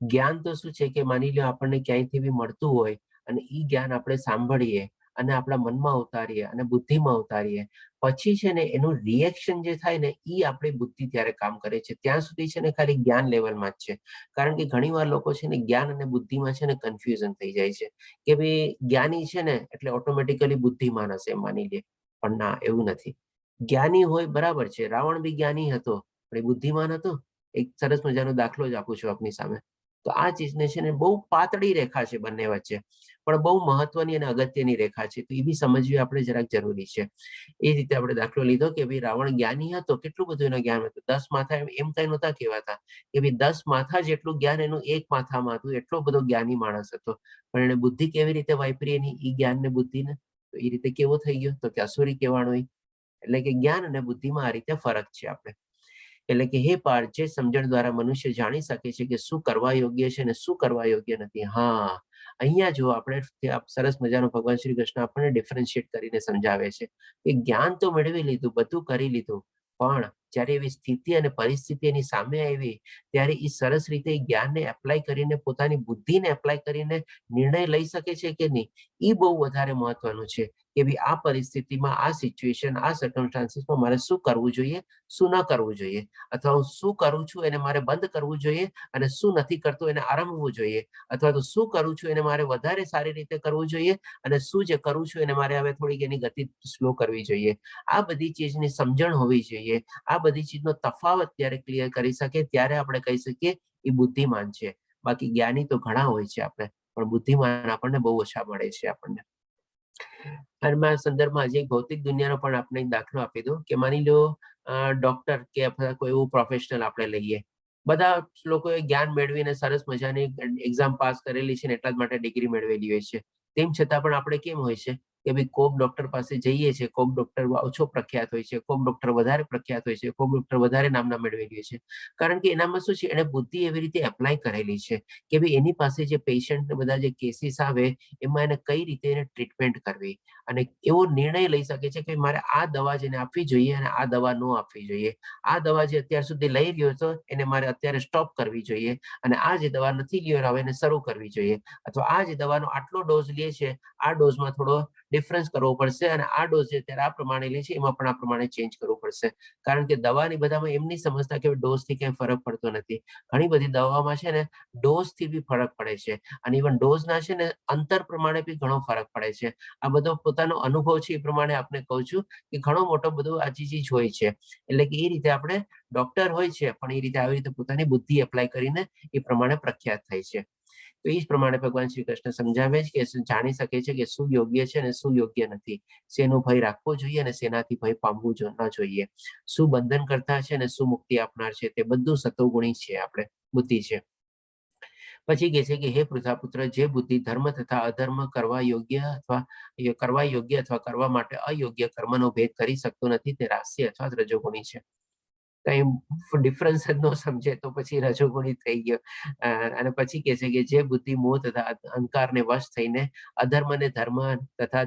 જ્ઞાન તો શું છે કે માની લો આપણને ક્યાંયથી બી મળતું હોય અને એ જ્ઞાન આપણે સાંભળીએ અને આપણા મનમાં ઉતારીએ અને બુદ્ધિમાં ઉતારીએ, પછી છે ને એનું રિએક્શન જે થાય ને એ આપણી બુદ્ધિ ત્યારે કામ કરે છે. ત્યાં સુધી છે ને ખાલી જ્ઞાન લેવલમાં જ છે. કારણ કે ઘણીવાર લોકો છે ને જ્ઞાન અને બુદ્ધિમાં છે ને કન્ફ્યુઝન થઈ જાય છે કે ભાઈ જ્ઞાની છે ને એટલે ઓટોમેટિકલી બુદ્ધિમાન હશે એમ માની લે, પણ ના, એવું નથી. જ્ઞાની હોય બરાબર છે, રાવણ બી જ્ઞાની હતો પણ એ બુદ્ધિમાન હતો. એક સરસ મજાનો દાખલો જ આપું છું આપની સામે. તો આ ચીજને છે ને બહુ પાતળી રેખા છે બંને વચ્ચે, પણ બહુ મહત્વની અને અગત્યની રેખા છે, તો એ બી સમજવી આપણે જરાક જરૂરી છે. એ રીતે આપણે દાખલો લીધો કે ભાઈ રાવણ જ્ઞાની હતો, કેટલું બધું એનું જ્ઞાન હતું. 10 માથા એમ કઈ નહોતા કહેવાતા કે ભાઈ 10 માથા જેટલું જ્ઞાન એનું એક માથામાં હતું, એટલો બધો જ્ઞાની માણસ હતો. પણ એને બુદ્ધિ કેવી રીતે વાપરી એની એ જ્ઞાન ને બુદ્ધિને, તો એ રીતે કેવો થઈ ગયો તો કે અસુરી કહેવાનો. એટલે કે જ્ઞાન અને બુદ્ધિમાં આ રીતે ફરક છે આપણે. એટલે કે હે પાર્થ, જે સમજણ દ્વારા મનુષ્ય જાણી શકે છે કે શું કરવા યોગ્ય છે અને શું કરવા યોગ્ય નથી. હા, અહીંયા જો આપણે સરસ મજાનું ભગવાન શ્રી કૃષ્ણ આપણને ડિફરન્શિએટ કરીને સમજાવે છે કે જ્ઞાન તો મેળવી લીધું, બધું કરી લીધું, પણ જ્યારે એવી સ્થિતિ અને પરિસ્થિતિ એની સામે આવી ત્યારે એ સરસ રીતે જ્ઞાનને એપ્લાય કરીને, પોતાની બુદ્ધિને એપ્લાય કરીને નિર્ણય લઈ શકે છે કે નહીં, એ બહુ વધારે મહત્વનું છે. કે ભાઈ આ પરિસ્થિતિમાં, આ સિચ્યુએશન, આ સર્કમસ્ટાન્સીસમાં મારે શું કરવું જોઈએ, શું ન કરવું જોઈએ, અથવા હું શું કરું છું એને મારે બંધ કરવું જોઈએ અને શું નથી કરતો એને આરંભવું જોઈએ, અથવા તો શું કરું છું એને મારે વધારે સારી રીતે કરવું જોઈએ અને શું જે કરું છું એને મારે હવે થોડીક એની ગતિ સ્લો કરવી જોઈએ. આ બધી ચીજની સમજણ હોવી જોઈએ. આ બધી ચીજનો તફાવત ત્યારે ક્લિયર કરી શકે ત્યારે આપણે કહી શકીએ એ બુદ્ધિમાન છે. બાકી જ્ઞાની તો ઘણા હોય છે આપણે, પણ બુદ્ધિમાન આપણને બહુ ઓછા મળે છે આપણને. અને સંદર્ભમાં હજી ભૌતિક દુનિયાનો પણ આપણે એક દાખલો આપી દો કે માની લો ડોક્ટર કે અથવા કોઈ એવું પ્રોફેશનલ આપણે લઈએ. બધા લોકોએ જ્ઞાન મેળવીને સરસ મજાની એક્ઝામ પાસ કરેલી છે ને એટલા જ માટે ડિગ્રી મેળવેલી હોય છે. તેમ છતાં પણ આપણે કેમ હોય છે કે ભાઈ કોક ડોક્ટર પાસે જઈએ છીએ, કોક ડોક્ટર ઓછો પ્રખ્યાત હોય છે, કોક ડોક્ટર વધારે પ્રખ્યાત હોય છે, કોક ડોક્ટર વધારે નામના મેળવેલી હોય છે. કારણ કે એનામાં શું છે, એને બુદ્ધિ એવી રીતે એપ્લાય કરેલી છે કે ભાઈ એની પાસે જે પેશન્ટ બધા જે કેસીસ આવે એમાં એને કઈ રીતે એને ટ્રીટમેન્ટ કરવી, અને એવો નિર્ણય લઈ શકે છે કે મારે આ દવા જેને આપવી જોઈએ અને આ દવા ન આપવી જોઈએ. આ દવા જે અત્યાર સુધી લઈ રહ્યો હતો એને મારે અત્યારે સ્ટોપ કરવી જોઈએ, અને આ જે દવા નથી લ્યો હવે એને શરૂ કરવી જોઈએ, અથવા આ જે દવાનો આટલો ડોઝ લે છે આ ડોઝમાં થોડો ડિફરન્સ કરવો પડશે, અને આ ડોઝ જે અત્યારે આ પ્રમાણે લે છે એમાં પણ આ પ્રમાણે ચેન્જ કરવું પડશે. કારણ કે દવાની બધામાં એમ નહીં સમજતા કે ડોઝથી ક્યાંય ફરક પડતો નથી. ઘણી બધી દવામાં છે ને ડોઝથી બી ફરક પડે છે, અને ઇવન ડોઝના છે ને અંતર પ્રમાણે બી ઘણો ફરક પડે છે. આ બધો પોતાનો અનુભવ છે એ પ્રમાણે આપણે કહું છું કે ઘણો મોટો બધો આ ચીજ હોય છે. એટલે કે એ રીતે આપણે ડોક્ટર હોય છે પણ એ રીતે આવી રીતે પોતાની બુદ્ધિ એપ્લાય કરીને એ પ્રમાણે પ્રખ્યાત થાય છે. તો એ જ પ્રમાણે ભગવાન શ્રી કૃષ્ણ સમજાવે છે કે જાણી શકે છે કે શું યોગ્ય છે અને શું યોગ્ય નથી, શેનો ભય રાખવો જોઈએ અને શેનાથી ભય પામવું ન જોઈએ, શું બંધન કરતા છે અને શું મુક્તિ આપનાર છે, તે બધું સતોગુણી છે આપણે બુદ્ધિ છે. પછી કહે છે કે હે પૃથાપુત્ર, જે બુદ્ધિ ધર્મ તથા અધર્મ કરવા યોગ્ય અથવા કરવા માટે અયોગ્ય કર્મનો ભેદ કરી શકતો નથી, તે રાશિ અથવા રજોગુણી છે. કઈ ડિફરન્સ જ ન સમજે તો પછી રજોગુણી થઈ ગયો. અને પછી કહે છે કે જે બુદ્ધિ મોહ તથા અહંકારને વશ થઈને અધર્મને ધર્મ તથા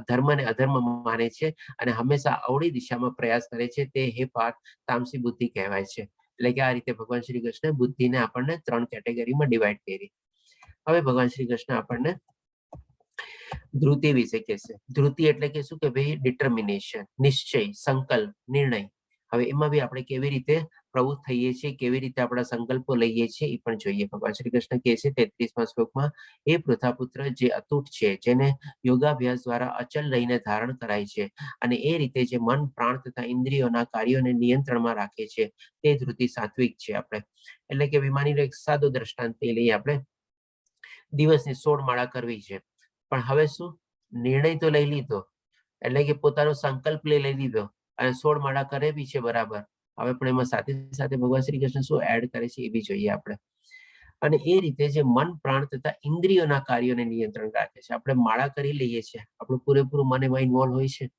ધર્મને અધર્મ માને છે અને હંમેશા અવળી દિશામાં પ્રયાસ કરે છે, તે હે પાર્થ તામસી બુદ્ધિ કહેવાય છે. એટલે કે આ રીતે ભગવાન શ્રી કૃષ્ણ બુદ્ધિને આપણને 3 કેટેગરીમાં ડિવાઈડ કરી. હવે ભગવાન શ્રી કૃષ્ણ આપણને ધ્રુતિ વિશે કહેશે. ધ્રુતિ એટલે કે શું કે ભાઈ ડિટર્મિનેશન, નિશ્ચય, સંકલ્પ, નિર્ણય. હવે એમાં બી આપણે કેવી રીતે પ્રવૃત્ત થઈએ છીએ, કેવી રીતે આપણા સંકલ્પો લઈએ છીએ એ પણ જોઈએ. ભગવાન શ્રી કૃષ્ણ કહે છે 33મા શ્લોકમાં, એ પૃથાપુત્ર જે અતૂટ છે, જેને યોગાભ્યાસ દ્વારા અચલ રહીને ધારણ કરાય છે અને એ રીતે જે મન, પ્રાણ તથા ઇન્દ્રિયોના કાર્યોને નિયંત્રણમાં રાખે છે, તે ધ્રુતિ સાત્વિક છે. આપણે એટલે કે વિમાની એક સાદો દ્રષ્ટાંત લઈએ. આપણે દિવસની 16 માળા કરવી છે, પણ હવે શું નિર્ણય તો લઈ લીધો, એટલે કે પોતાનો સંકલ્પ લઈ લીધો અને 16 માળા કરે બી છે બરાબર. હવે પણ એમાં સાથે સાથે ભગવાન શ્રી કૃષ્ણ શું એડ કરે છે એ બી જોઈએ આપણે. અને એ રીતે જે મન, પ્રાણ તથા ઇન્દ્રિયોના કાર્યોને નિયંત્રણ રાખે છે. આપણે માળા કરી લઈએ છીએ, આપણું પૂરેપૂરું મને એમાં ઇન્વોલ્વ હોય છે.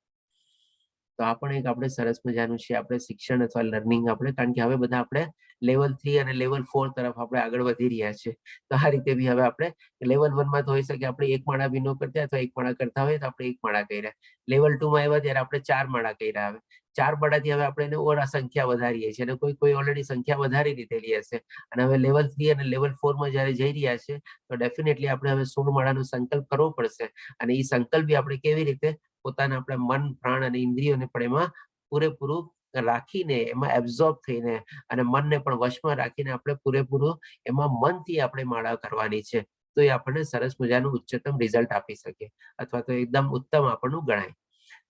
તો આ પણ એક આપણે સરસ મજાનું છે આપણે શિક્ષણ અથવા લર્નિંગ આપણે, કારણ કે હવે બધા આપણે લેવલ 3 અને લેવલ 4 તરફ આપણે આગળ વધી રહ્યા છે. તો આ રીતે બી હવે આપણે લેવલ 1 માં તો હોઈ શકે આપણે 1 માળા બી ન કરતા અથવા 1 માળા કરતા હોય તો આપણે 1 માળા કર્યા. લેવલ 2 માં આવ્યા ત્યારે આપણે 4 માળા કર્યા. હવે 4 માળાથી હવે આપણે એને ઓર સંખ્યા વધારીએ છીએ અને કોઈ ઓલરેડી સંખ્યા વધારી દીધેલી હશે અને હવે લેવલ 3 અને લેવલ 4 માં જયારે જઈ રહ્યા છે તો ડેફિનેટલી આપણે હવે 16 માળાનો સંકલ્પ કરવો પડશે. અને એ સંકલ્પ બી આપણે કેવી રીતે પોતાના આપણા મન, પ્રાણ અને ઇન્દ્રિયોને પણ એમાં પૂરેપૂરું રાખીને, એમાં એબ્ઝોર્બ થઈને અને મનને પણ વશમાં રાખીને આપણે પૂરેપૂરું એમાં મનથી આપણે માળા કરવાની છે. તો એ આપણને સરસ મજાનું ઉચ્ચતમ રિઝલ્ટ આપી શકે અથવા તો એકદમ ઉત્તમ આપણનું ગણાય.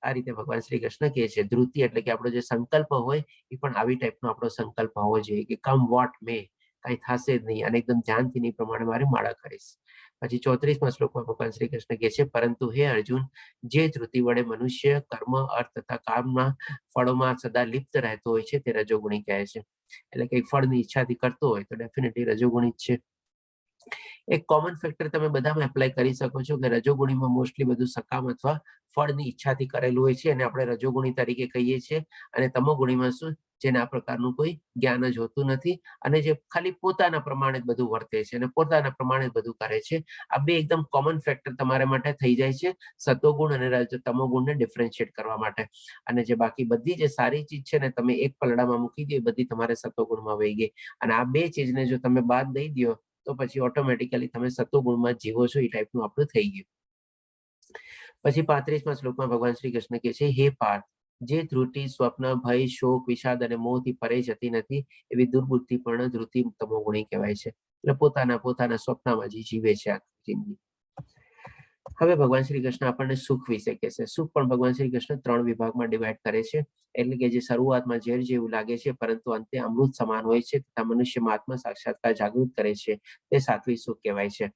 આ રીતે ભગવાન શ્રી કૃષ્ણ કહે છે. ધ્રુતિ એટલે કે આપણો જે સંકલ્પ હોય એ પણ આવી ટાઈપનો આપણો સંકલ્પ હોવો જોઈએ કે કમ વોટ મે, કઈ થશે જ નહીં અને એકદમ ધ્યાનથી ની પ્રમાણે મારે માળા કરીશ. પછી 34મા શ્લોકમાં ભગવાન શ્રી કૃષ્ણ કહે છે, પરંતુ હે અર્જુન, જે ધ્રુતિ વડે મનુષ્ય કર્મ, અર્થ તથા કામના ફળોમાં સદા લિપ્ત રહેતો હોય છે તે રજોગુણી કહે છે. એટલે કે ફળની ઈચ્છાથી કરતો હોય તો ડેફિનેટલી રજોગુણી જ છે. એક કોમન ફેક્ટર તમે બધામાં એપ્લાય કરી શકો છો કે રજોગુણીમાં મોસ્ટલી બધું સકામ અથવા ફળની ઈચ્છાથી કરેલું હોય છે અને આપણે રજોગુણી તરીકે કહીએ છીએ. અને તમોગુણીમાં શું, જેને આ પ્રકારનું કોઈ જ્ઞાન જ હોતું નથી અને જે ખાલી પોતાના પ્રમાણે જ બધું વર્તે છે અને પોતાના પ્રમાણે જ બધું કરે છે. આ બે એકદમ કોમન ફેક્ટર તમારા માટે થઈ જાય છે સતોગુણ અને તમોગુણને ડિફરન્શિએટ કરવા માટે. અને જે બાકી બધી જે સારી ચીજ છે ને તમે એક પલડામાં મૂકી દો, બધી તમારે સતોગુણમાં વહી ગઈ. અને આ બે ચીજને જો તમે બાદ દઈ દો તો પછી ઓટોમેટિકલી તમે સતોગુણમાં જીવો છો એ ટાઈપનું આપણું થઈ ગયું. પછી 35મા શ્લોકમાં ભગવાન શ્રી કૃષ્ણ કહે છે, હે પાર્થ, જે ધ્રુતિ, સ્વપ્ન, ભય, શોક, વિષાદ અને મોહથી પરે જતી નથી એવી દુર્બુદ્ધિ પણ ધ્રુતિ તમોગુણી કહેવાય છે. એટલે પોતાના સ્વપ્નમાં જે જીવે છે આખી જિંદગી. હવે ભગવાન શ્રી કૃષ્ણ આપણને સુખ વિશે કહે છે. સુખ પણ ભગવાન શ્રી કૃષ્ણ 3 વિભાગમાં ડિવાઈડ કરે છે. એટલે કે જે શરૂઆતમાં ઝેર જેવું લાગે છે પરંતુ અંતે અમૃત સમાન હોય છે તથા મનુષ્યમાં આત્મ સાક્ષાત્કાર જાગૃત કરે છે, તે સાત્વિક સુખ કહેવાય છે.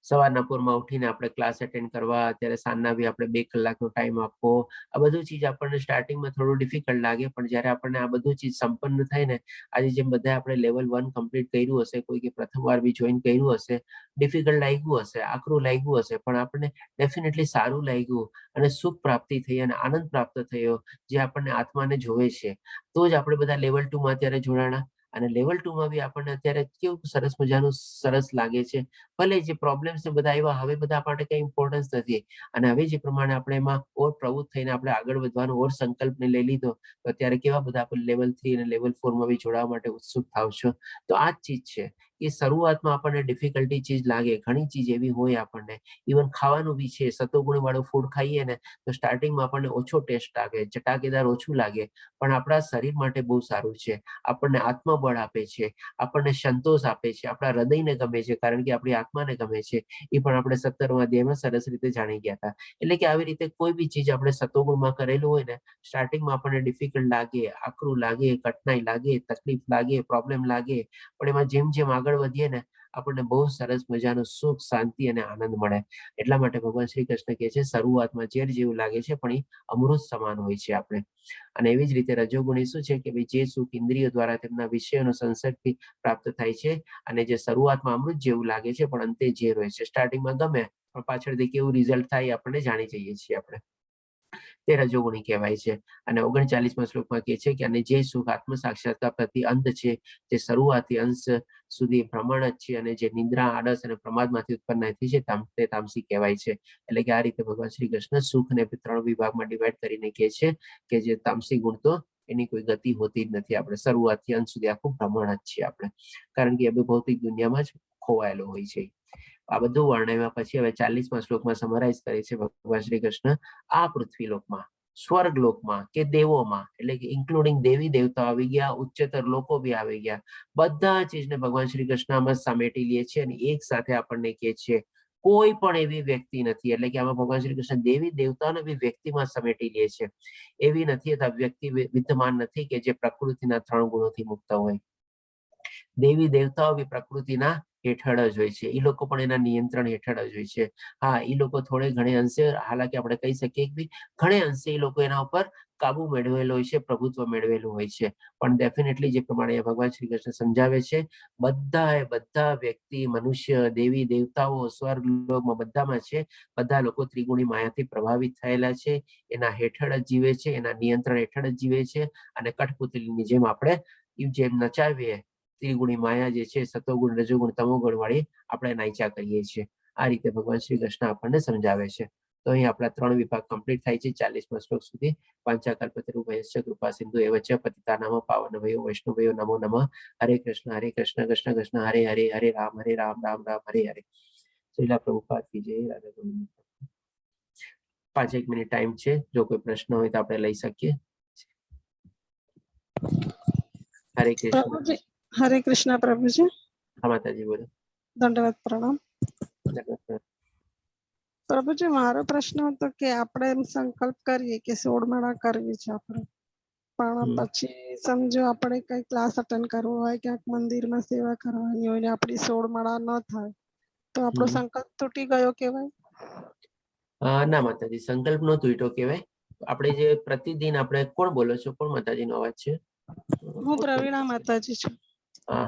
સવારના પોરમાં ઉઠીને આપણે ક્લાસ એટેન્ડ કરવા, અત્યારે સાંજના બી આપણે 2 કલાકનો ટાઈમ આપવો, આ બધું ચીજ આપણને સ્ટાર્ટિંગમાં થોડું ડિફિકલ્ટ લાગે, પણ જ્યારે આપણને આ બધું ચીજ સંપન્ન થાય ને, આજે જેમ બધા આપણે લેવલ 1 કમ્પ્લીટ કર્યું હશે, કોઈ કે પ્રથમવાર બી જોઈન કર્યું હશે, ડિફિકલ્ટ લાગ્યું હશે, આકરું લાગ્યું હશે, પણ આપણને ડેફિનેટલી સારું લાગ્યું અને સુખ પ્રાપ્તિ થઈ અને આનંદ પ્રાપ્ત થયો, જે આપણને આત્માને જોવે છે. તો જ આપણે બધા લેવલ 2 માં અત્યારે જોડાણા. અને લેવલ 2 માં બી આપણને અત્યારે કેવું સરસ મજાનું સરસ લાગે છે. ભલે જે પ્રોબ્લેમ્સ ને બધા આવ્યા, હવે બધા માટે કઈ ઇમ્પોર્ટન્સ નથી. અને હવે જે પ્રમાણે આપણે એમાં ઓર પ્રવૃત્ત થઈને આપણે આગળ વધવાનો ઓર સંકલ્પને લઈ લીધો, તો અત્યારે કેવા બધા આપણે લેવલ 3 અને લેવલ 4 માં બી જોડાવા માટે ઉત્સુક થાવ છો. તો આ જ ચીજ છે કે શરૂઆતમાં આપણને ડિફિકલ્ટી ચીજ લાગે, ઘણી ચીજ એવી હોય આપણને, ઇવન ખાવાનું બી છે, સતોગુણ વાળું ફૂડ ખાઈએ ને તો સ્ટાર્ટિંગમાં આપણને ઓછો ટેસ્ટ લાગે, ચટાકેદાર ઓછું લાગે, પણ આપણા શરીર માટે બહુ સારું છે. આપણને આત્મબળ આપે છે, આપણને સંતોષ આપે છે, આપણા હૃદયને ગમે છે, કારણ કે આપણી આત્માને ગમે છે. એ પણ આપણે 17મા અધ્યાયમાં સરસ રીતે જાણી ગયા હતા. એટલે કે આવી રીતે કોઈ બી ચીજ આપણે સતોગુણમાં કરેલું હોય ને, સ્ટાર્ટિંગમાં આપણને ડિફિકલ્ટ લાગે, આકરું લાગે, કઠિનાઈ લાગે, તકલીફ લાગે, પ્રોબ્લેમ લાગે, પણ એમાં જેમ જેમ આગળ વધીએ ને આપણને બહુ સરસ મજાનું સુખ, શાંતિ અને આનંદ મળે. એટલા માટે ભગવાન શ્રી કૃષ્ણ કહે છે, શરૂઆતમાં ઝેર જેવું લાગે છે પણ એ અમૃત સમાન હોય છે આપણે. અને એવી જ રીતે રજોગુણી શું છે કે ભાઈ જે સુખ ઇન્દ્રિયો દ્વારા તેમના વિષયોનો સંસર્ગથી પ્રાપ્ત થાય છે, અને જે શરૂઆતમાં અમૃત જેવું લાગે છે પણ અંતે ઝેર હોય છે. સ્ટાર્ટિંગમાં ગમે પણ પાછળથી કેવું રિઝલ્ટ થાય આપણને જાણી જઈએ છીએ આપણે, તે રજોગુણી કહેવાય છે. અને 39મા શ્લોકમાં કહે છે કે અને જે સુખ આત્મ સાક્ષાત્કાર પ્રતિ અંત છે, તે શરૂઆતથી અંશ સુધી ભ્રમણ જ છે, અને જે નિદ્રા, આળસ અને પ્રમાદમાંથી ઉત્પન્ન થઈ છે તે તામસી કહેવાય છે. એટલે કે આ રીતે ભગવાન શ્રી કૃષ્ણ સુખને 3 વિભાગમાં ડિવાઈડ કરીને કહે છે કે જે તામસી ગુણ તો એની કોઈ ગતિ હોતી જ નથી. આપણે શરૂઆતથી અંત સુધી આખું ભ્રમણ જ છીએ આપણે, કારણ કે એ ભૌતિક દુનિયામાં જ ખોવાયેલો હોય છે. આ બધું વર્ણવ્યા પછી હવે 40મા શ્લોકમાં સમરાઇઝ કરે છે ભગવાન શ્રી કૃષ્ણ આ પૃથ્વી લોકમાં, સ્વર્ગ લોકમાં કે દેવોમાં, એટલે કે ઇન્ક્લુડિંગ દેવી દેવતાઓ આવી ગયા, ઉચ્ચતર લોકો બી આવી ગયા, બધા ચીજને ભગવાન શ્રી કૃષ્ણ આમાં સમેટી લે છે અને એક સાથે આપણને કહે છે કોઈ પણ એવી વ્યક્તિ નથી, એટલે કે આમાં ભગવાન શ્રી કૃષ્ણ દેવી દેવતાઓને બી વ્યક્તિમાં સમેટી લે છે. એવી નથી અથવા વ્યક્તિ વિદ્યમાન નથી કે જે પ્રકૃતિના 3 ગુણોથી મુક્ત હોય. દેવી દેવતાઓ બી પ્રકૃતિના હેઠળ જ હોય છે, એ લોકો પણ એના નિયંત્રણ હેઠળ જ હોય છે. હા, એ લોકો થોડે ઘણે અંશે, હાલાકી આપણે કહી શકીએ કે ઘણે અંશે એ લોકો એના ઉપર કાબુ મેળવેલો હોય છે, પ્રભુત્વ મેળવેલું હોય છે, પણ ડેફિનેટલી જે પ્રમાણે ભગવાન શ્રી કૃષ્ણ સમજાવે છે બધા વ્યક્તિ, મનુષ્ય, દેવી દેવતાઓ, સ્વર્ગ લોકમાં બધામાં છે, બધા લોકો ત્રિગુણી માયાથી પ્રભાવિત થયેલા છે, એના હેઠળ જ જીવે છે, એના નિયંત્રણ હેઠળ જ જીવે છે. અને કઠપુતળીની જેમ આપણે જેમ નચાવીએ ત્રિગુણી માયા જે છે, સતોગુણ રજોગુણ તમોગુણ વાળી આપણે નાયચા કરીએ છીએ. આ રીતે ભગવાન શ્રી કૃષ્ણ આપણને સમજાવે છે. તો અહીં આપણા 3 વિભાગ કમ્પ્લીટ થાય છે 40મા શ્લોક સુધી. પાંચાકલ્પતરુભ્યશ્ચ કૃપા સિંધુ એવ ચ પતિતાનામ પાવનભયો વૈષ્ણવયો નમો નમઃ. હરે કૃષ્ણ કૃષ્ણ કૃષ્ણ હરે હરે, હરે રામ રામ રામ હરે હરે. શ્રીલા પ્રભુપાદ કી જય. રાધા ગોવિંદ. 5 મિનિટ ટાઈમ છે, જો કોઈ પ્રશ્ન હોય તો આપણે લઈ શકીએ. હરે કૃષ્ણ. પ્રભુજી, હરે કૃષ્ણ પ્રભુજી. હા માતાજી બોલો. દંડવત પ્રણામ. પ્રભુજી, મારો પ્રશ્ન હતો કે આપણે એમ સંકલ્પ કરીએ કે 16 માળા કરવી છે આપણે, પણ પછી સમજો આપણે કઈ ક્લાસ અટેન્ડ કરવો હોય, ક્યાંક મંદિરમાં સેવા કરવાની હોય ને આપણી 16 માળા ન થાય તો આપણો સંકલ્પ તૂટી ગયો કેવાય? ના માતાજી, સંકલ્પ નો તૂટ્યો કહેવાય. આપણે જે પ્રતિદિન આપણે, કોણ બોલો છો? કોણ માતાજીનો અવાજ છે? હું પ્રવીણા માતાજી છું.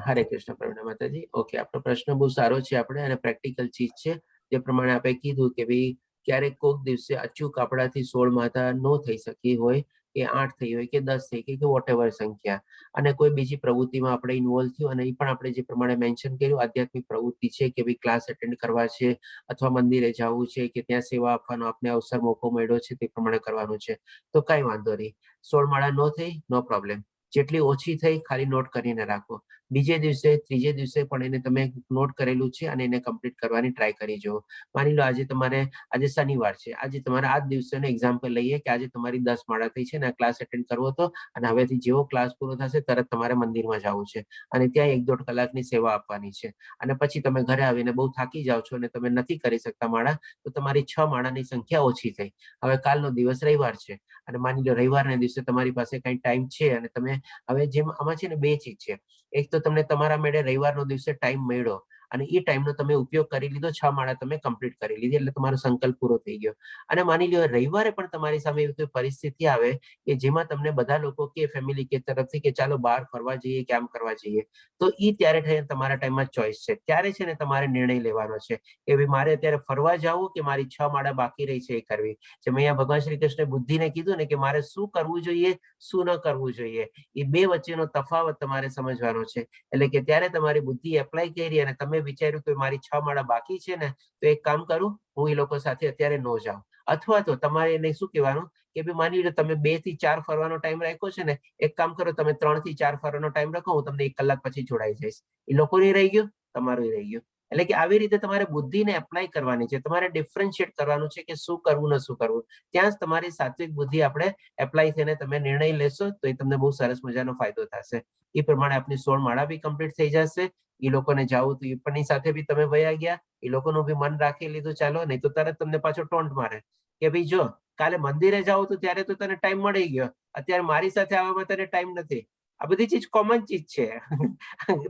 હરે કૃષ્ણ પ્રવીણા માતાજી. ઓકે, આપણો પ્રશ્ન બહુ સારો છે આપણે, અને પ્રેક્ટિકલ ચીજ છે. જે પ્રમાણે આપણે કીધું કે ભાઈ ક્યારેક કોઈક દિવસે અચૂક આપણાથી 16 માતા ન થઈ શકી હોય, કે 8 થઈ હોય કે 10 થઈ કે વોટ એવર સંખ્યા, અને કોઈ બીજી પ્રવૃત્તિમાં આપણે ઇન્વોલ્વ થયું, અને એ પણ આપણે જે પ્રમાણે મેન્શન કર્યું આધ્યાત્મિક પ્રવૃત્તિ છે કે ભાઈ ક્લાસ અટેન્ડ કરવા છે, અથવા મંદિરે જવું છે, કે ત્યાં સેવા આપવાનો આપને અવસર મોકો મળ્યો છે, તે પ્રમાણે કરવાનું છે, તો કઈ વાંધો નહીં. 16 માળા નો થઈ, નો પ્રોબ્લેમ. જેટલી ઓછી થઈ ખાલી નોટ કરીને રાખો. બીજે દિવસે, ત્રીજે દિવસે પણ એને તમે નોટ કરેલું છે અને એને કમ્પ્લીટ કરવાની ટ્રાય કરી જુઓ. માની લો આજે શનિવાર છે, આજે તમારે આ જ દિવસેનો એક્ઝામ્પલ લઈએ કે આજે તમારી 10 માળા થઈ છે અને આ ક્લાસ અટેન્ડ કરવો હતો, અને હવેથી જેવો ક્લાસ પૂરો થશે તરત તમારે મંદિરમાં જવું છે અને ત્યાં 1-1.5 કલાકની સેવા આપવાની છે. અને પછી તમે ઘરે આવીને બહુ થાકી જાઓ છો અને તમે નથી કરી શકતા માળા, તો તમારી 6 માળાની સંખ્યા ઓછી થઈ. હવે કાલનો દિવસ રવિવાર છે, અને માની લો રવિવારના દિવસે તમારી પાસે કઈ ટાઈમ છે, અને તમે હવે જેમ આમાં છે ને 2 ચીજ છે. એક તો તમને તમારા મેળે રવિવારનો દિવસે ટાઈમ મળ્યો અને એ ટાઈમનો તમે ઉપયોગ કરી લીધો, 6 માળા તમે કમ્પ્લીટ કરી લીધી, એટલે તમારો સંકલ્પ પૂરો થઈ ગયો. અને માની લો રવિવારે પણ તમારી સામે એવી કોઈ પરિસ્થિતિ આવે કે જેમાં તમને બધા લોકો કે ફેમિલી કે તરફથી કે ચાલો બહાર ફરવા જઈએ કે આમ કરવા જઈએ, તો એ ત્યારે તમારા ટાઈમમાં ચોઈસ છે. ત્યારે છે ને તમારે નિર્ણય લેવાનો છે કે ભાઈ મારે અત્યારે ફરવા જવું કે મારી 6 માળા બાકી રહી છે એ કરવી. જેમ અહીંયા ભગવાન શ્રી કૃષ્ણે બુદ્ધિને કીધું ને કે મારે શું કરવું જોઈએ, શું ન કરવું જોઈએ, એ બે વચ્ચેનો તફાવત તમારે સમજવાનો છે. એટલે કે ત્યારે તમારી બુદ્ધિ એપ્લાય કરી અને તમે વિચાર્યું કે મારી 6 માળા બાકી છે ને, તો એક કામ કરું, હું એ લોકો સાથે અત્યારે ન જાઉં. અથવા તો તમારે એને શું કહેવાનું કે ભાઈ માની લો તમે 2 થી 4 ફરવાનો ટાઈમ રાખ્યો છે ને, એક કામ કરો તમે 3 થી 4 ફરવાનો ટાઈમ રાખો, હું તમને 1 કલાક પછી જોડાઈ જઈશ. એ લોકોની રહી ગયું, તમારું રહી ગયું. એટલે કે આવી રીતે તમારે બુદ્ધિને એપ્લાય કરવાની છે, તમારે ડિફરન્શિએટ કરવાનું છે કે શું કરવું ને શું કરવું. ત્યાં જ તમારી સાત્વિક બુદ્ધિ આપણે એપ્લાય થઈને તમે નિર્ણય લેશો તો એ તમને બહુ સરસ મજાનો ફાયદો થશે. એ પ્રમાણે આપની 16 માળા બી કમ્પ્લીટ થઈ જશે. એ લોકોને જવું તો એ પણ સાથે બી તમે વયા ગયા, એ લોકોનું બી મન રાખી લીધું, ચાલો, નહીં તો તરત તમને પાછો ટોન્ટ મારે કે ભાઈ જો કાલે મંદિરે જાવ તો ત્યારે તો તને ટાઈમ મળી ગયો, અત્યારે મારી સાથે આવવામાં તને ટાઈમ નથી. આ બધી ચીજ કોમન ચીજ છે,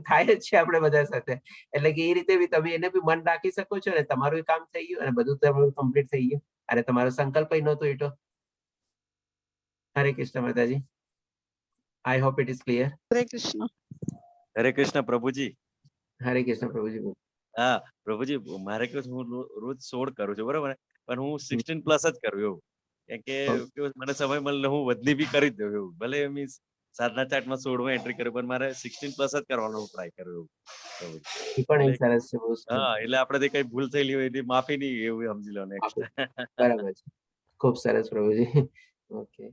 થાય જ છે આપણે બધા સાથે. એટલે કે એ રીતે બી તમે એને બી મન રાખી શકો છો, અને તમારું કામ થઈ ગયું અને બધું તમારું કમ્પ્લીટ થઈ ગયું, અને તમારો સંકલ્પ નહોતો એટો. હરે કૃષ્ણ માતાજી. I hope it is clear. હરે કૃષ્ણ. હરે કૃષ્ણ પ્રભુજી. હરે કૃષ્ણ પ્રભુજી. હા પ્રભુજી, મારે કેવું હું રોજ 16 કરું છું, બરોબર, પણ હું 16 પ્લસ જ કરું એવું, કેમ કે મને સમય મળે હું વધની બી કરી જ દઉં એવું. ભલે મીન્સ સાધના ચાર્ટમાં 16 એન્ટ્રી કર્યું, પણ મારે 16 પ્લસ જ કરવાનો ટ્રાય કર્યો એવું. એ પણ એક સરસ છે. હા, એટલે આપણે કઈ ભૂલ થયેલી હોય એની માફી નહીં, એવું સમજી લો નેક્સ્ટ. બરાબર છે, ખૂબ સરસ પ્રભુજી. ઓકે,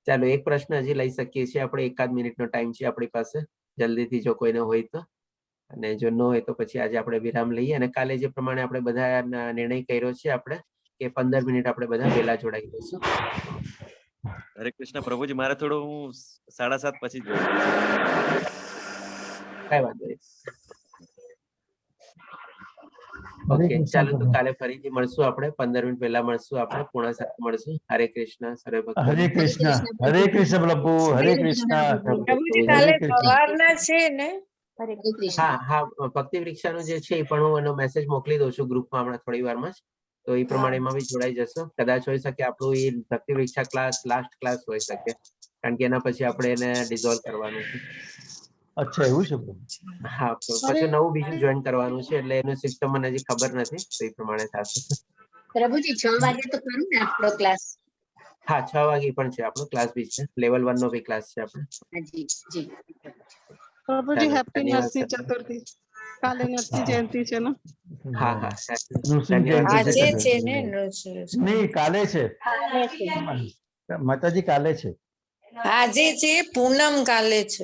ચાલો એક પ્રશ્ન હજી લઈ શકીએ છીએ આપણે. 1 મિનિટનો ટાઈમ છે આપણી પાસે, જલ્દીથી જો કોઈને હોય તો. અને જો નો હોય તો પછી આજે આપણે વિરામ લઈએ અને કાલે જે પ્રમાણે આપણે બધા નિર્ણય કર્યો છે આપણે કે 15 મિનિટ આપણે બધા વહેલા જોડાઈ દઈશું. હરે કૃષ્ણ પ્રભુજી, મારે થોડું હું 7:30 પછી જોઈન કઈ વાંધો નહીં. હરે ઓકે, કૃષ્ણ ચાલો તો પ્રભુ. કાલે ફરીથી મળશું આપણે 15 મિનિટ પહેલા મળશું આપણે પૂર્ણ સાથે મળશું. હરે કૃષ્ણ સર્વે ભક્તો. હરે કૃષ્ણ પ્રભુ. હરે કૃષ્ણ. પ્રભુજી હરે કાલે કૃષ્ણ. સવારના છે ને? હા હા, ભક્તિ વૃક્ષાનું જે છે એ પણ હું એનો મેસેજ મોકલી દઉં છું ગ્રુપમાં હમણાં થોડી વારમાં જ. તો એ પ્રમાણે એમાં બી જોડાઈ જશો. કદાચ હોઈ શકે આપણું એ ભક્તિ વૃક્ષા ક્લાસ લાસ્ટ ક્લાસ હોઈ શકે, કારણ કે એના પછી આપણે એને ડિઝોલ્વ કરવાનું છે. અચ્છા, એવું છે પ્રભુ. હા, તો પછી નવું બીજું જોઈન કરવાનું છે, એટલે એનું સિસ્ટમ મને હજી ખબર નથી, તો એ પ્રમાણે થશે. પ્રભુજી 6 વાગે તો ખરું ને આપણો ક્લાસ? હા, 6 વાગે પણ છે આપણો ક્લાસ બી છે, લેવલ 1 નો બી ક્લાસ છે આપણે. જી જી. પ્રભુજી ચાલો, હેપી ધન્યવાદ નરસિંહ સર. ચતુર્થી. કાલે નરસિંહ જયંતિ છે ને? હા હા, નૃસિંહ ધન્યવાદ જયંતિ આજે સર. છે ને નૃસિંહ? નહીં, કાલે છે માતાજી, કાલે છે. આજે છે પૂનમ, કાલે છે.